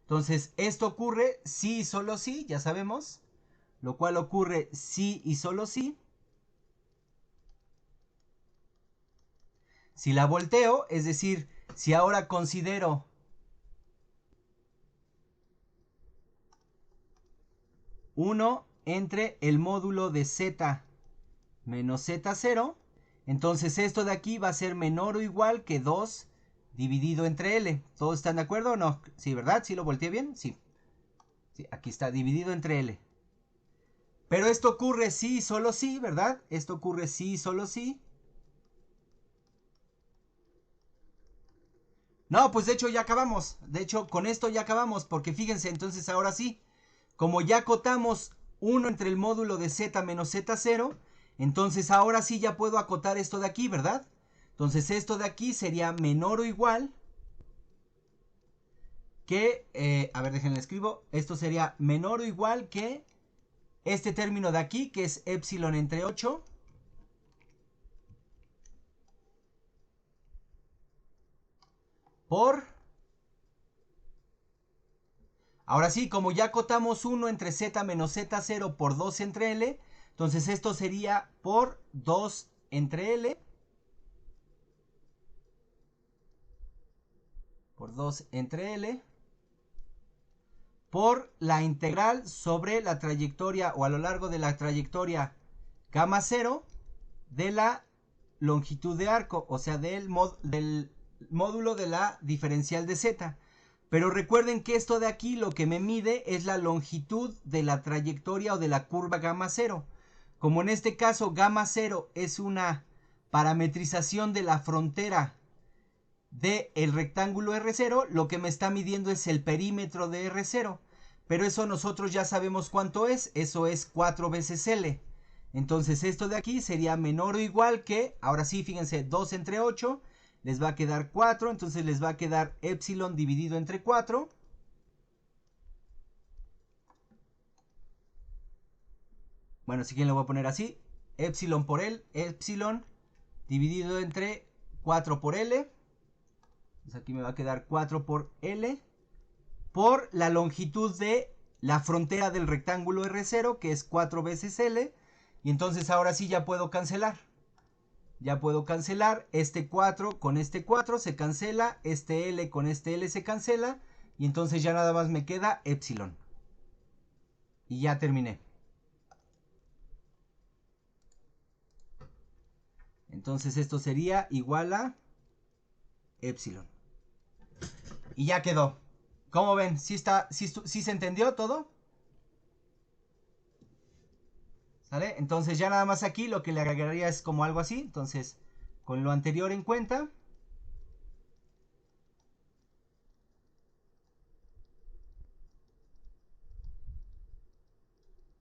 Entonces, esto ocurre sí y solo sí, ya sabemos. Lo cual ocurre sí y solo sí. Si la volteo, es decir, si ahora considero uno entre el módulo de z menos z0, entonces esto de aquí va a ser menor o igual que 2 dividido entre L. ¿Todos están de acuerdo o no? Sí, ¿verdad? ¿Sí lo volteé bien? Sí. Sí, aquí está, dividido entre L. Pero esto ocurre sí y solo sí, ¿verdad? Esto ocurre sí y solo sí. No, pues de hecho ya acabamos. De hecho, con esto ya acabamos, porque fíjense, entonces ahora sí, como ya acotamos 1 entre el módulo de z menos z0, entonces ahora sí ya puedo acotar esto de aquí, ¿verdad? Entonces esto de aquí sería menor o igual que, a ver, déjenle escribo, esto sería menor o igual que este término de aquí, que es epsilon entre 8, por... Ahora sí, como ya acotamos 1 entre z menos z0 por 2 entre L, entonces esto sería por 2 entre L, por 2 entre L, por la integral sobre la trayectoria o a lo largo de la trayectoria gamma 0 de la longitud de arco, o sea, del módulo de la diferencial de z. Pero recuerden que esto de aquí lo que me mide es la longitud de la trayectoria o de la curva gamma 0. Como en este caso gamma 0 es una parametrización de la frontera del rectángulo R0, lo que me está midiendo es el perímetro de R0. Pero eso nosotros ya sabemos cuánto es. Eso es 4 veces L. Entonces esto de aquí sería menor o igual que, ahora sí, fíjense, 2 entre 8. Les va a quedar 4. Entonces les va a quedar epsilon dividido entre 4. Bueno, si quieren lo voy a poner así. Epsilon por L. Epsilon dividido entre 4 por L. Entonces aquí me va a quedar 4 por L. Por la longitud de la frontera del rectángulo R0, que es 4 veces L. Y entonces ahora sí ya puedo cancelar. Ya puedo cancelar este 4 con este 4 se cancela. Este L con este L se cancela. Y entonces ya nada más me queda epsilon. Y ya terminé. Entonces esto sería igual a epsilon. Y ya quedó. ¿Cómo ven? ¿Sí se entendió todo? ¿Sale? Entonces ya nada más aquí lo que le agregaría es como algo así. Entonces, con lo anterior en cuenta.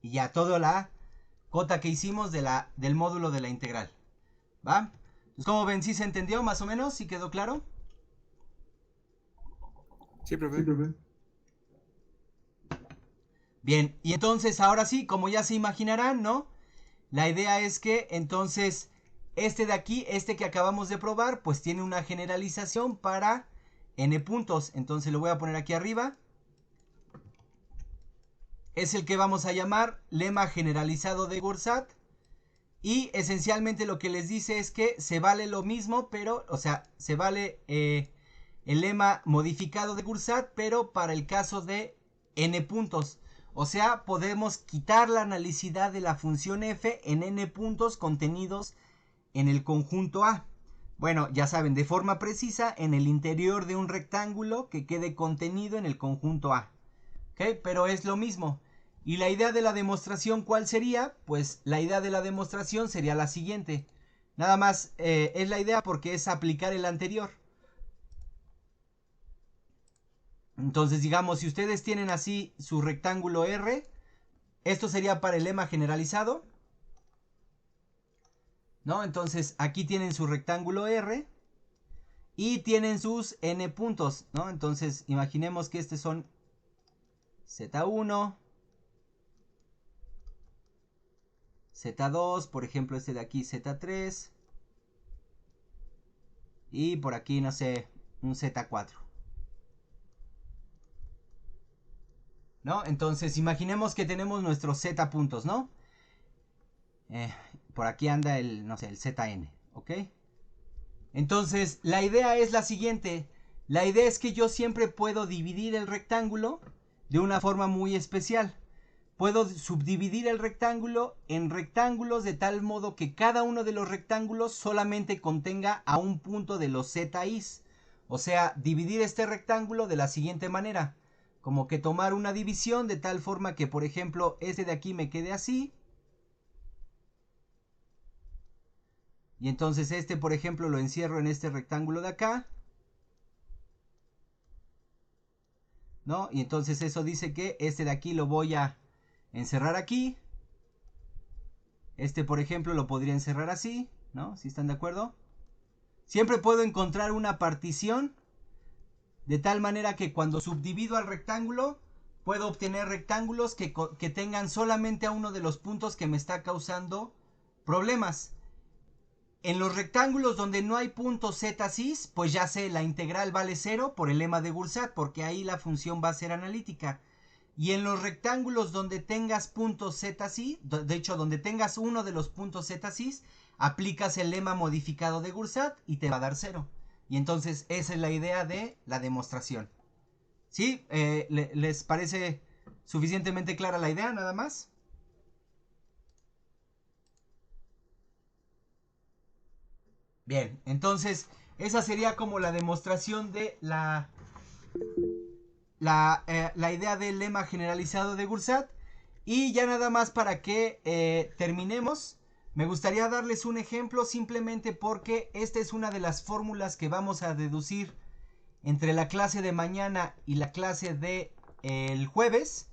Y ya toda la cota que hicimos del módulo de la integral. ¿Va? Entonces, ¿cómo ven? ¿Sí se entendió más o menos? ¿Sí quedó claro? Sí, Sí, profe. profe. Bien, y entonces ahora sí, como ya se imaginarán, ¿no? La idea es que entonces este de aquí, este que acabamos de probar, pues tiene una generalización para n puntos. Entonces lo voy a poner aquí arriba. Es el que vamos a llamar lema generalizado de Gursat. Y esencialmente lo que les dice es que se vale lo mismo, pero, o sea, se vale el lema modificado de Gursat, pero para el caso de n puntos. O sea, podemos quitar la analicidad de la función f en n puntos contenidos en el conjunto A. Bueno, ya saben, de forma precisa, en el interior de un rectángulo que quede contenido en el conjunto A. ¿Ok? Pero es lo mismo. ¿Y la idea de la demostración cuál sería? Pues la idea de la demostración sería la siguiente. Nada más es la idea porque es aplicar el anterior. Entonces, digamos, si ustedes tienen así su rectángulo R, esto sería para el lema generalizado, ¿no? Entonces, aquí tienen su rectángulo R y tienen sus n puntos, ¿no? Entonces, imaginemos que estos son Z1, Z2, por ejemplo, este de aquí Z3 y por aquí, no sé, un Z4. ¿No? Entonces, imaginemos que tenemos nuestros Z puntos, ¿no? Por aquí anda el, no sé, el ZN, ¿ok? Entonces, la idea es la siguiente. La idea es que yo siempre puedo dividir el rectángulo de una forma muy especial. Puedo subdividir el rectángulo en rectángulos de tal modo que cada uno de los rectángulos solamente contenga a un punto de los ZIs. O sea, dividir este rectángulo de la siguiente manera. Como que tomar una división de tal forma que, por ejemplo, este de aquí me quede así. Y entonces este, por ejemplo, lo encierro en este rectángulo de acá. ¿No? Y entonces eso dice que este de aquí lo voy a encerrar aquí. Este, por ejemplo, lo podría encerrar así, ¿no? ¿Sí están de acuerdo? Siempre puedo encontrar una partición de tal manera que cuando subdivido al rectángulo puedo obtener rectángulos que tengan solamente a uno de los puntos que me está causando problemas. En los rectángulos donde no hay puntos z-cis, pues ya sé, la integral vale 0 por el lema de Gursat, porque ahí la función va a ser analítica. Y en los rectángulos donde tengas puntos z-cis, de hecho donde tengas uno de los puntos z-cis, aplicas el lema modificado de Gursat y te va a dar 0. Y entonces esa es la idea de la demostración. ¿Sí? ¿Les parece suficientemente clara la idea nada más? Bien, entonces esa sería como la demostración de la idea del lema generalizado de Gursat. Y ya nada más para que terminemos, me gustaría darles un ejemplo simplemente porque esta es una de las fórmulas que vamos a deducir entre la clase de mañana y la clase de el jueves.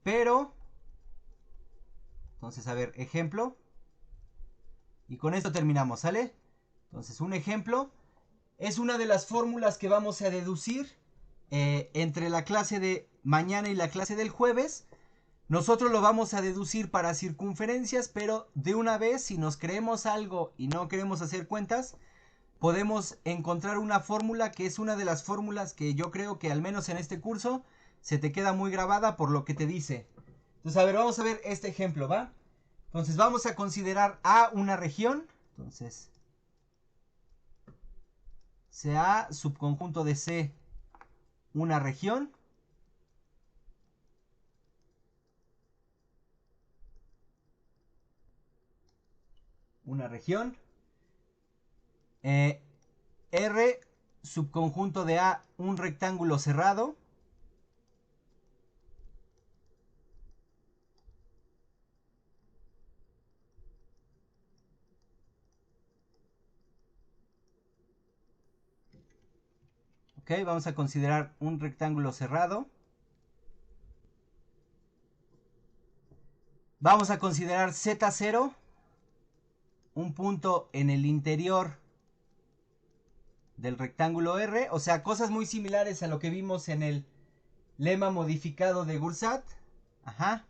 Pero, entonces a ver, ejemplo. Y con esto terminamos, ¿sale? Entonces un ejemplo es una de las fórmulas que vamos a deducir entre la clase de mañana y la clase del jueves. Nosotros lo vamos a deducir para circunferencias, pero de una vez, si nos creemos algo y no queremos hacer cuentas, podemos encontrar una fórmula que es una de las fórmulas que yo creo que al menos en este curso se te queda muy grabada por lo que te dice. Entonces, a ver, vamos a ver este ejemplo, ¿va? Entonces, vamos a considerar A una región. Entonces, sea subconjunto de C una región. Una región. R subconjunto de A un rectángulo cerrado. Ok, vamos a considerar un rectángulo cerrado. Vamos a considerar Z0 un punto en el interior del rectángulo R. O sea, cosas muy similares a lo que vimos en el lema modificado de Gursat. Ajá.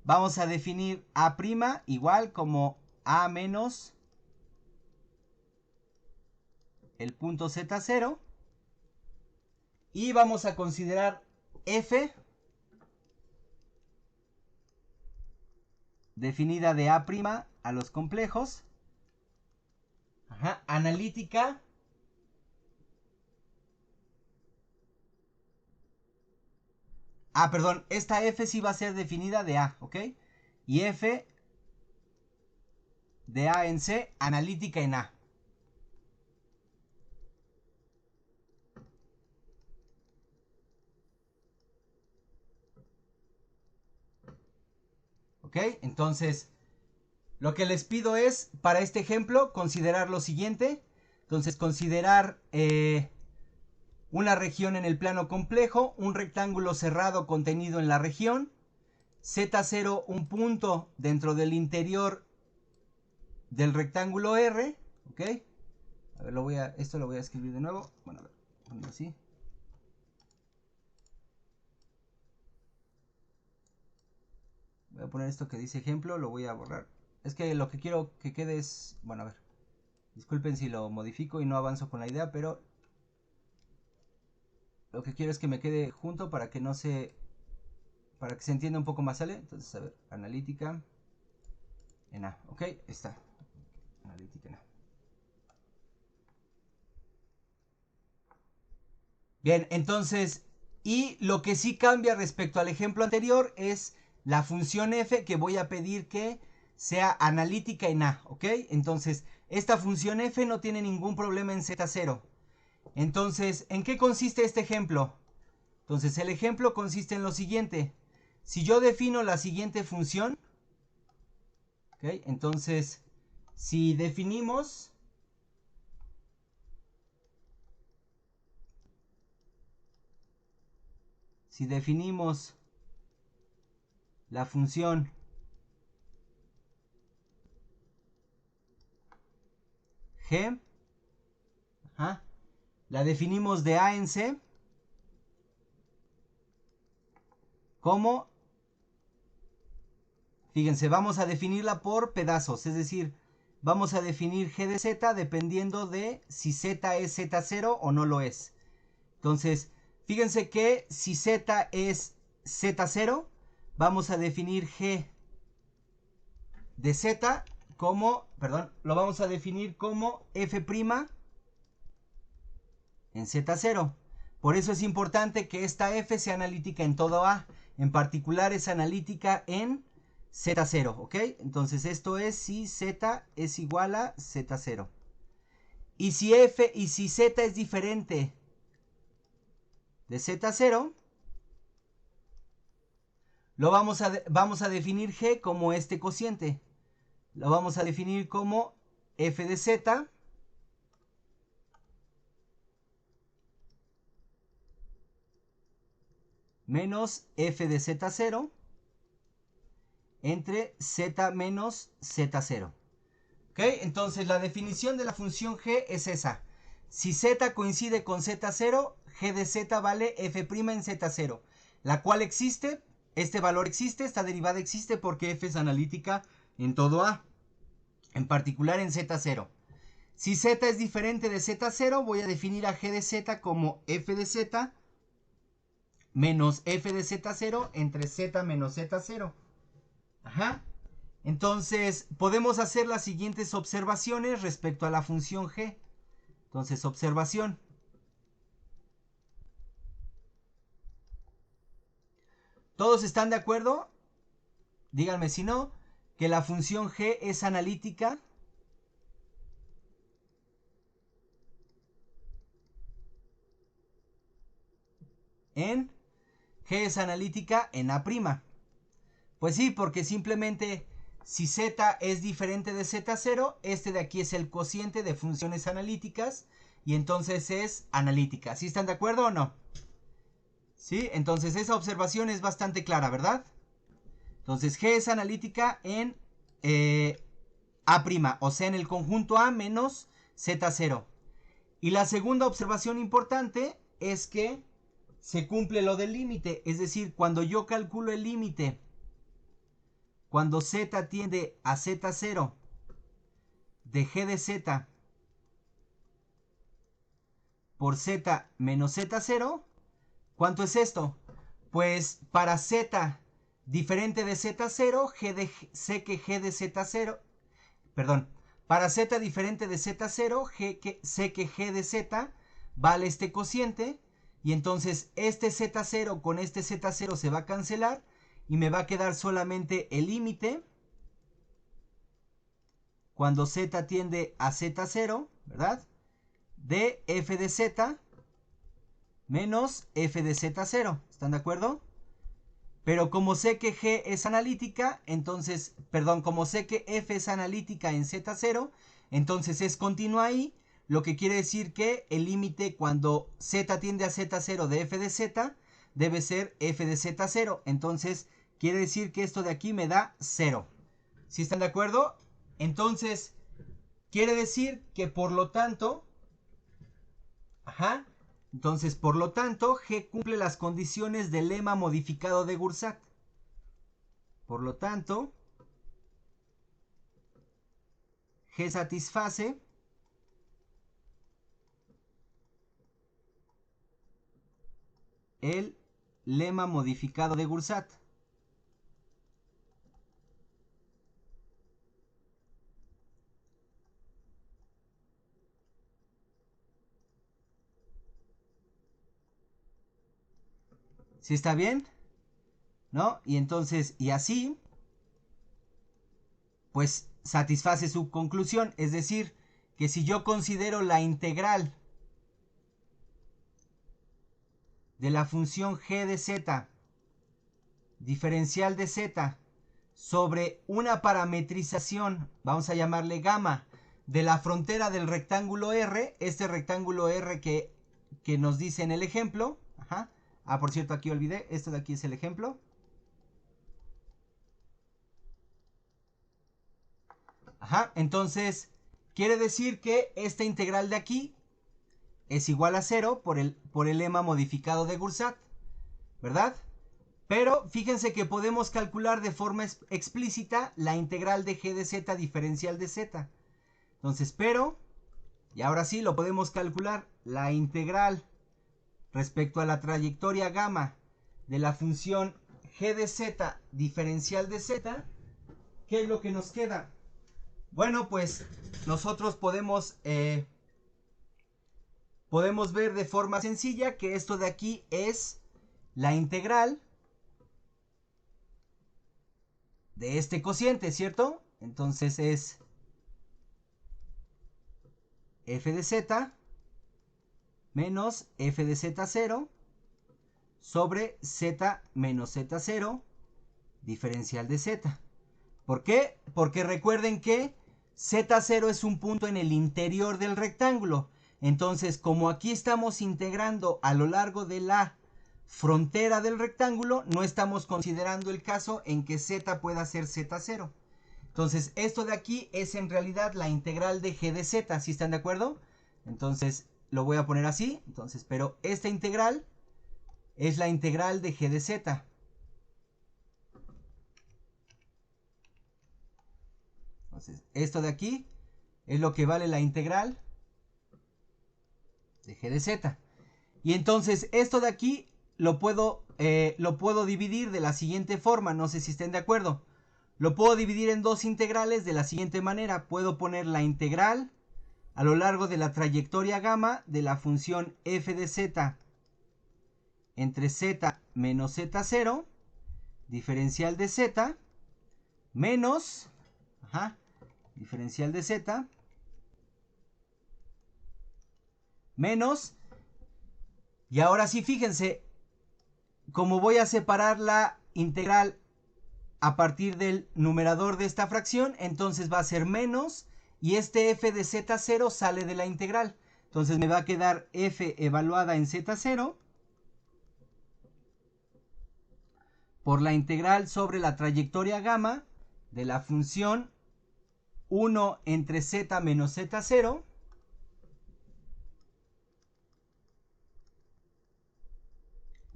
Vamos a definir A' igual como A menos el punto Z0. Y vamos a considerar F definida de A' a los complejos. Ajá. Analítica. Ah, perdón, esta F sí va a ser definida de A, ¿ok? Y F de A en C, analítica en A. ¿Ok? Entonces, lo que les pido es, para este ejemplo, considerar lo siguiente. Entonces, considerar una región en el plano complejo, un rectángulo cerrado contenido en la región, Z0 un punto dentro del interior del rectángulo R, ¿ok? A ver, esto lo voy a escribir de nuevo. Bueno, a ver, ponlo así. Voy a poner esto que dice ejemplo, lo voy a borrar. Es que lo que quiero que quede es... Bueno, a ver. Disculpen si lo modifico y no avanzo con la idea, pero lo que quiero es que me quede junto para que no se... Para que se entienda un poco más, ¿sale? Entonces, a ver, analítica en A. Ok, está. Analítica en A. Bien, entonces, y lo que sí cambia respecto al ejemplo anterior es la función f que voy a pedir que sea analítica en A, ¿ok? Entonces, esta función f no tiene ningún problema en Z0. Entonces, ¿en qué consiste este ejemplo? Entonces, el ejemplo consiste en lo siguiente. Si yo defino la siguiente función, ¿ok? Entonces, si definimos... Si definimos la función g, ajá, la definimos de A en C como, fíjense, vamos a definirla por pedazos, es decir, vamos a definir g de z dependiendo de si z es z0 o no lo es. Entonces, fíjense que si z es z0, vamos a definir g de z como, perdón, lo vamos a definir como f' en Z0. Por eso es importante que esta F sea analítica en todo A. En particular es analítica en Z0, ¿ok? Entonces esto es si Z es igual a Z0. Y si Z es diferente de Z0, vamos a definir G como este cociente. Lo vamos a definir como F de Z menos F de Z0 entre Z menos Z0. ¿Ok? Entonces la definición de la función g es esa. Si z coincide con z0, g de z vale f' en z0, la cual existe, este valor existe, esta derivada existe porque f es analítica en todo A, en particular en z0. Si z es diferente de z0, voy a definir a g de z como f de z menos f de z0 entre z menos z0. Ajá. Entonces, podemos hacer las siguientes observaciones respecto a la función g. Entonces, observación. ¿Todos están de acuerdo? Díganme si no, que la función g es analítica en g es analítica en A'. Pues sí, porque simplemente si z es diferente de z0, este de aquí es el cociente de funciones analíticas y entonces es analítica. ¿Sí están de acuerdo o no? Sí, entonces esa observación es bastante clara, ¿verdad? Entonces G es analítica en A', o sea, en el conjunto A menos Z0. Y la segunda observación importante es que se cumple lo del límite. Es decir, cuando yo calculo el límite, cuando z tiende a z0 de g de z por z menos z0, ¿cuánto es esto? Pues para z diferente de z0, sé que g de z0, perdón, para z diferente de z0, sé que g de z vale este cociente, y entonces este z0 con este z0 se va a cancelar, y me va a quedar solamente el límite cuando z tiende a z0, ¿verdad? De f de z menos f de z0. ¿Están de acuerdo? Pero como sé que g es analítica, entonces, perdón, como sé que f es analítica en z0, entonces es continua ahí, lo que quiere decir que el límite cuando z tiende a z0 de f de z debe ser f de z0. Entonces, quiere decir que esto de aquí me da 0. ¿Sí están de acuerdo? Entonces, quiere decir que por lo tanto, entonces por lo tanto, G cumple las condiciones del lema modificado de Gursat. Por lo tanto, G satisface el lema modificado de Gursat. ¿Sí está bien? ¿No? Y entonces, y así, pues satisface su conclusión. Es decir, que si yo considero la integral de la función g de z, diferencial de z, sobre una parametrización, vamos a llamarle gamma, de la frontera del rectángulo R, este rectángulo R que nos dice en el ejemplo. Por cierto, aquí olvidé, esto de aquí es el ejemplo. Entonces, quiere decir que esta integral de aquí es igual a 0 por el lema modificado de Gursat, ¿verdad? Pero fíjense que podemos calcular de forma explícita la integral de g de z diferencial de z. Entonces, y ahora sí lo podemos calcular, la integral respecto a la trayectoria gamma de la función g de z diferencial de z, ¿qué es lo que nos queda? Bueno, pues nosotros podemos ver de forma sencilla que esto de aquí es la integral de este cociente, ¿cierto? Entonces es f de z menos f de z0 sobre z menos z0 diferencial de z. ¿Por qué? Porque recuerden que z0 es un punto en el interior del rectángulo. Entonces, como aquí estamos integrando a lo largo de la frontera del rectángulo, no estamos considerando el caso en que z pueda ser z0. Entonces, esto de aquí es en realidad la integral de g de z, ¿sí están de acuerdo? Entonces, lo voy a poner así. Entonces, pero esta integral es la integral de g de z. Entonces, esto de aquí es lo que vale la integral de g de z. Y entonces, esto de aquí lo puedo dividir de la siguiente forma. No sé si estén de acuerdo. Lo puedo dividir en dos integrales de la siguiente manera. Puedo poner la integral a lo largo de la trayectoria gamma de la función f de z entre z menos z0, diferencial de z, menos, diferencial de z, menos, y ahora sí, fíjense, como voy a separar la integral a partir del numerador de esta fracción, entonces va a ser menos, y este f de z0 sale de la integral. Entonces me va a quedar f evaluada en z0 por la integral sobre la trayectoria gamma de la función 1 entre z menos z0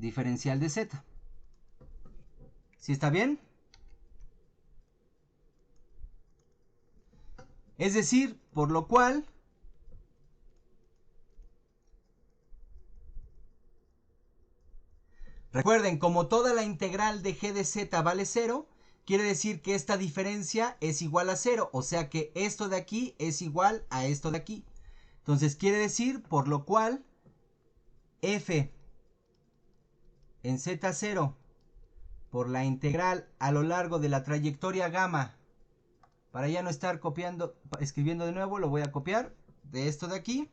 diferencial de z. ¿Sí está bien? Es decir, por lo cual recuerden, como toda la integral de g de z vale 0, quiere decir que esta diferencia es igual a 0, o sea que esto de aquí es igual a esto de aquí. Entonces quiere decir, por lo cual, f en z0 por la integral a lo largo de la trayectoria gamma, para ya no estar escribiendo de nuevo, lo voy a copiar de esto de aquí,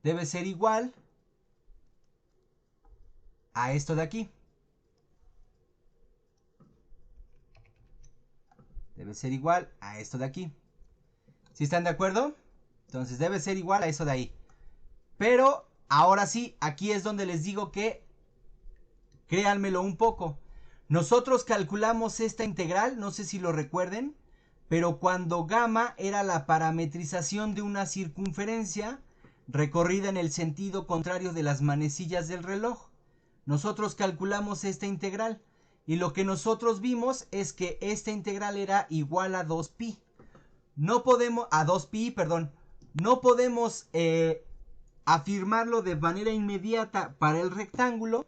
debe ser igual a esto de aquí. Debe ser igual a esto de aquí. ¿Sí están de acuerdo? Entonces debe ser igual a eso de ahí. Pero ahora sí, aquí es donde les digo que créanmelo un poco. Nosotros calculamos esta integral, no sé si lo recuerden, pero cuando gamma era la parametrización de una circunferencia recorrida en el sentido contrario de las manecillas del reloj. Nosotros calculamos esta integral y lo que nosotros vimos es que esta integral era igual a 2pi. No podemos, a 2pi, perdón, no podemos afirmarlo de manera inmediata para el rectángulo,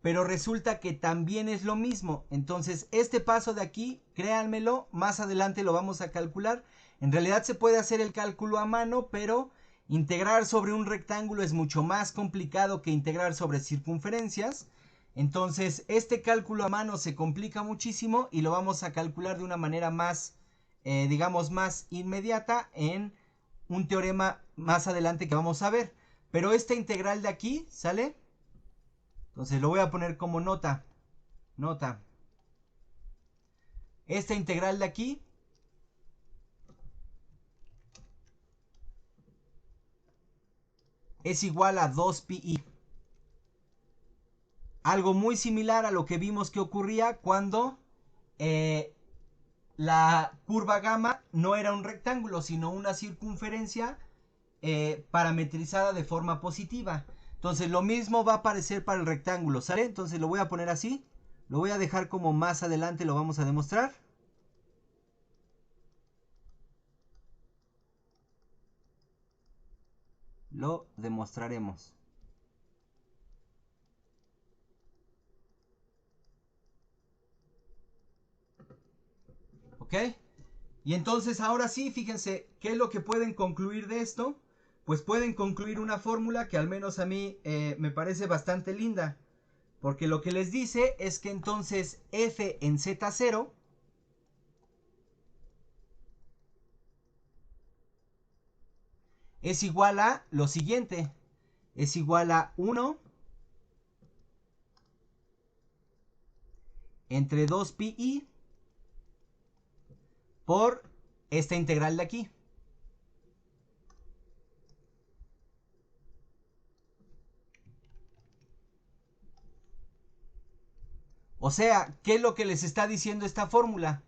pero resulta que también es lo mismo. Entonces este paso de aquí, créanmelo, más adelante lo vamos a calcular. En realidad se puede hacer el cálculo a mano, pero integrar sobre un rectángulo es mucho más complicado que integrar sobre circunferencias. Entonces este cálculo a mano se complica muchísimo y lo vamos a calcular de una manera más, digamos, más inmediata en un teorema más adelante que vamos a ver. Pero esta integral de aquí, ¿sale? Entonces lo voy a poner como nota. Nota. Esta integral de aquí es igual a 2pi. Algo muy similar a lo que vimos que ocurría cuando la curva gamma no era un rectángulo, sino una circunferencia parametrizada de forma positiva. Entonces lo mismo va a aparecer para el rectángulo, ¿sale? Entonces lo voy a poner así. Lo voy a dejar como más adelante lo vamos a demostrar. Lo demostraremos. ¿Ok? Y entonces ahora sí, fíjense, ¿qué es lo que pueden concluir de esto? Pues pueden concluir una fórmula que al menos a mí me parece bastante linda. Porque lo que les dice es que entonces f en z0 es igual a lo siguiente. Es igual a 1 entre 2pi por esta integral de aquí. O sea, ¿qué es lo que les está diciendo esta fórmula?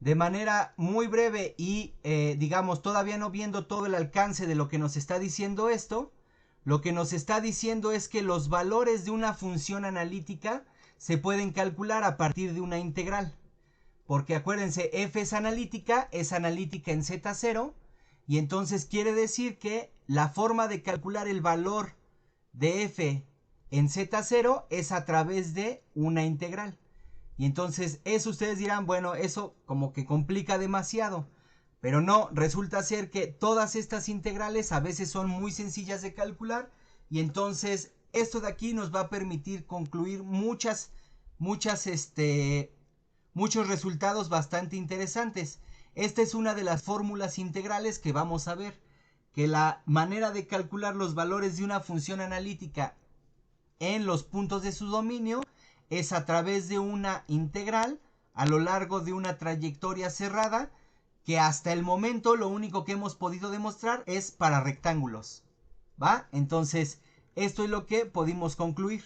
De manera muy breve y digamos todavía no viendo todo el alcance de lo que nos está diciendo esto, lo que nos está diciendo es que los valores de una función analítica se pueden calcular a partir de una integral. Porque acuérdense, f es analítica en z0 y entonces quiere decir que la forma de calcular el valor de f en z0 es a través de una integral. Y entonces eso ustedes dirán, bueno, eso como que complica demasiado. Pero no, resulta ser que todas estas integrales a veces son muy sencillas de calcular. Y entonces esto de aquí nos va a permitir concluir muchos resultados bastante interesantes. Esta es una de las fórmulas integrales que vamos a ver. Que la manera de calcular los valores de una función analítica en los puntos de su dominio es a través de una integral a lo largo de una trayectoria cerrada que hasta el momento lo único que hemos podido demostrar es para rectángulos. ¿Va? Entonces, esto es lo que pudimos concluir.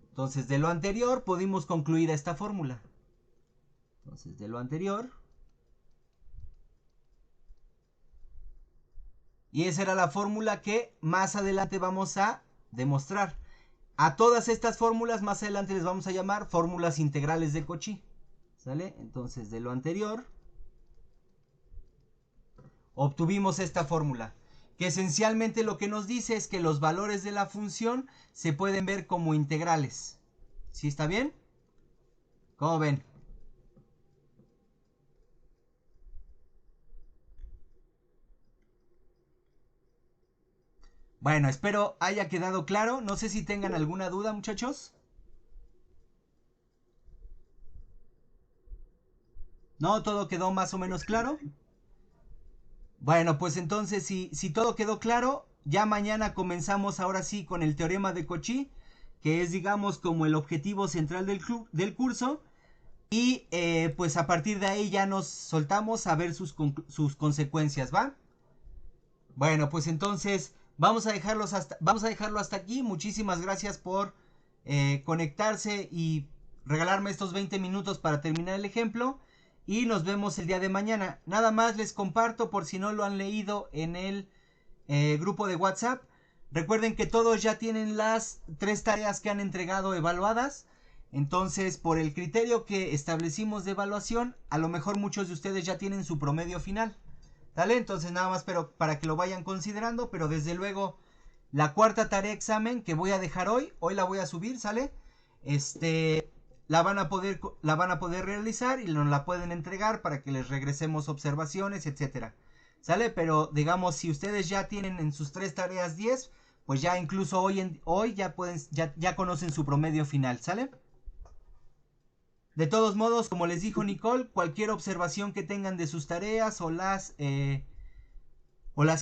Entonces, de lo anterior pudimos concluir esta fórmula. Entonces, de lo anterior Y esa era la fórmula que más adelante vamos a demostrar. A todas estas fórmulas más adelante les vamos a llamar fórmulas integrales de Cauchy. ¿Sale? Entonces de lo anterior obtuvimos esta fórmula, que esencialmente lo que nos dice es que los valores de la función se pueden ver como integrales. ¿Sí está bien? ¿Cómo ven? Bueno, espero haya quedado claro. No sé si tengan alguna duda, muchachos. ¿No? ¿Todo quedó más o menos claro? Bueno, pues entonces si todo quedó claro, ya mañana comenzamos ahora sí con el teorema de Cauchy, que es digamos como el objetivo central del curso. Y pues a partir de ahí ya nos soltamos a ver sus consecuencias, ¿va? Bueno, pues entonces vamos a dejarlo hasta aquí. Muchísimas gracias por conectarse y regalarme estos 20 minutos para terminar el ejemplo. Y nos vemos el día de mañana. Nada más les comparto por si no lo han leído en el grupo de WhatsApp. Recuerden que todos ya tienen las 3 tareas que han entregado evaluadas. Entonces, por el criterio que establecimos de evaluación, a lo mejor muchos de ustedes ya tienen su promedio final. ¿Vale? Entonces nada más pero para que lo vayan considerando, pero desde luego la cuarta tarea examen que voy a dejar hoy la voy a subir, ¿sale? La van a poder realizar y nos la pueden entregar para que les regresemos observaciones, etcétera. ¿Sale? Pero digamos si ustedes ya tienen en sus 3 tareas 10, pues ya incluso hoy ya conocen su promedio final, ¿sale? De todos modos, como les dijo Nicole, cualquier observación que tengan de sus tareas o las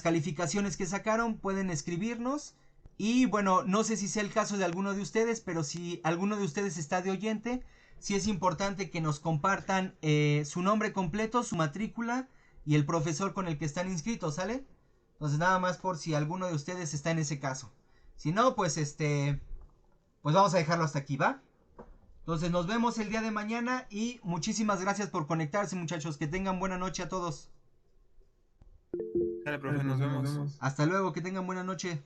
calificaciones que sacaron pueden escribirnos. Y bueno, no sé si sea el caso de alguno de ustedes, pero si alguno de ustedes está de oyente, sí es importante que nos compartan su nombre completo, su matrícula y el profesor con el que están inscritos, ¿sale? Entonces nada más por si alguno de ustedes está en ese caso. Si no, pues pues vamos a dejarlo hasta aquí, ¿va? Entonces nos vemos el día de mañana y muchísimas gracias por conectarse, muchachos. Que tengan buena noche a todos. Dale, Dale, profe, nos profe, nos vemos. vemos. Hasta luego, que tengan buena noche.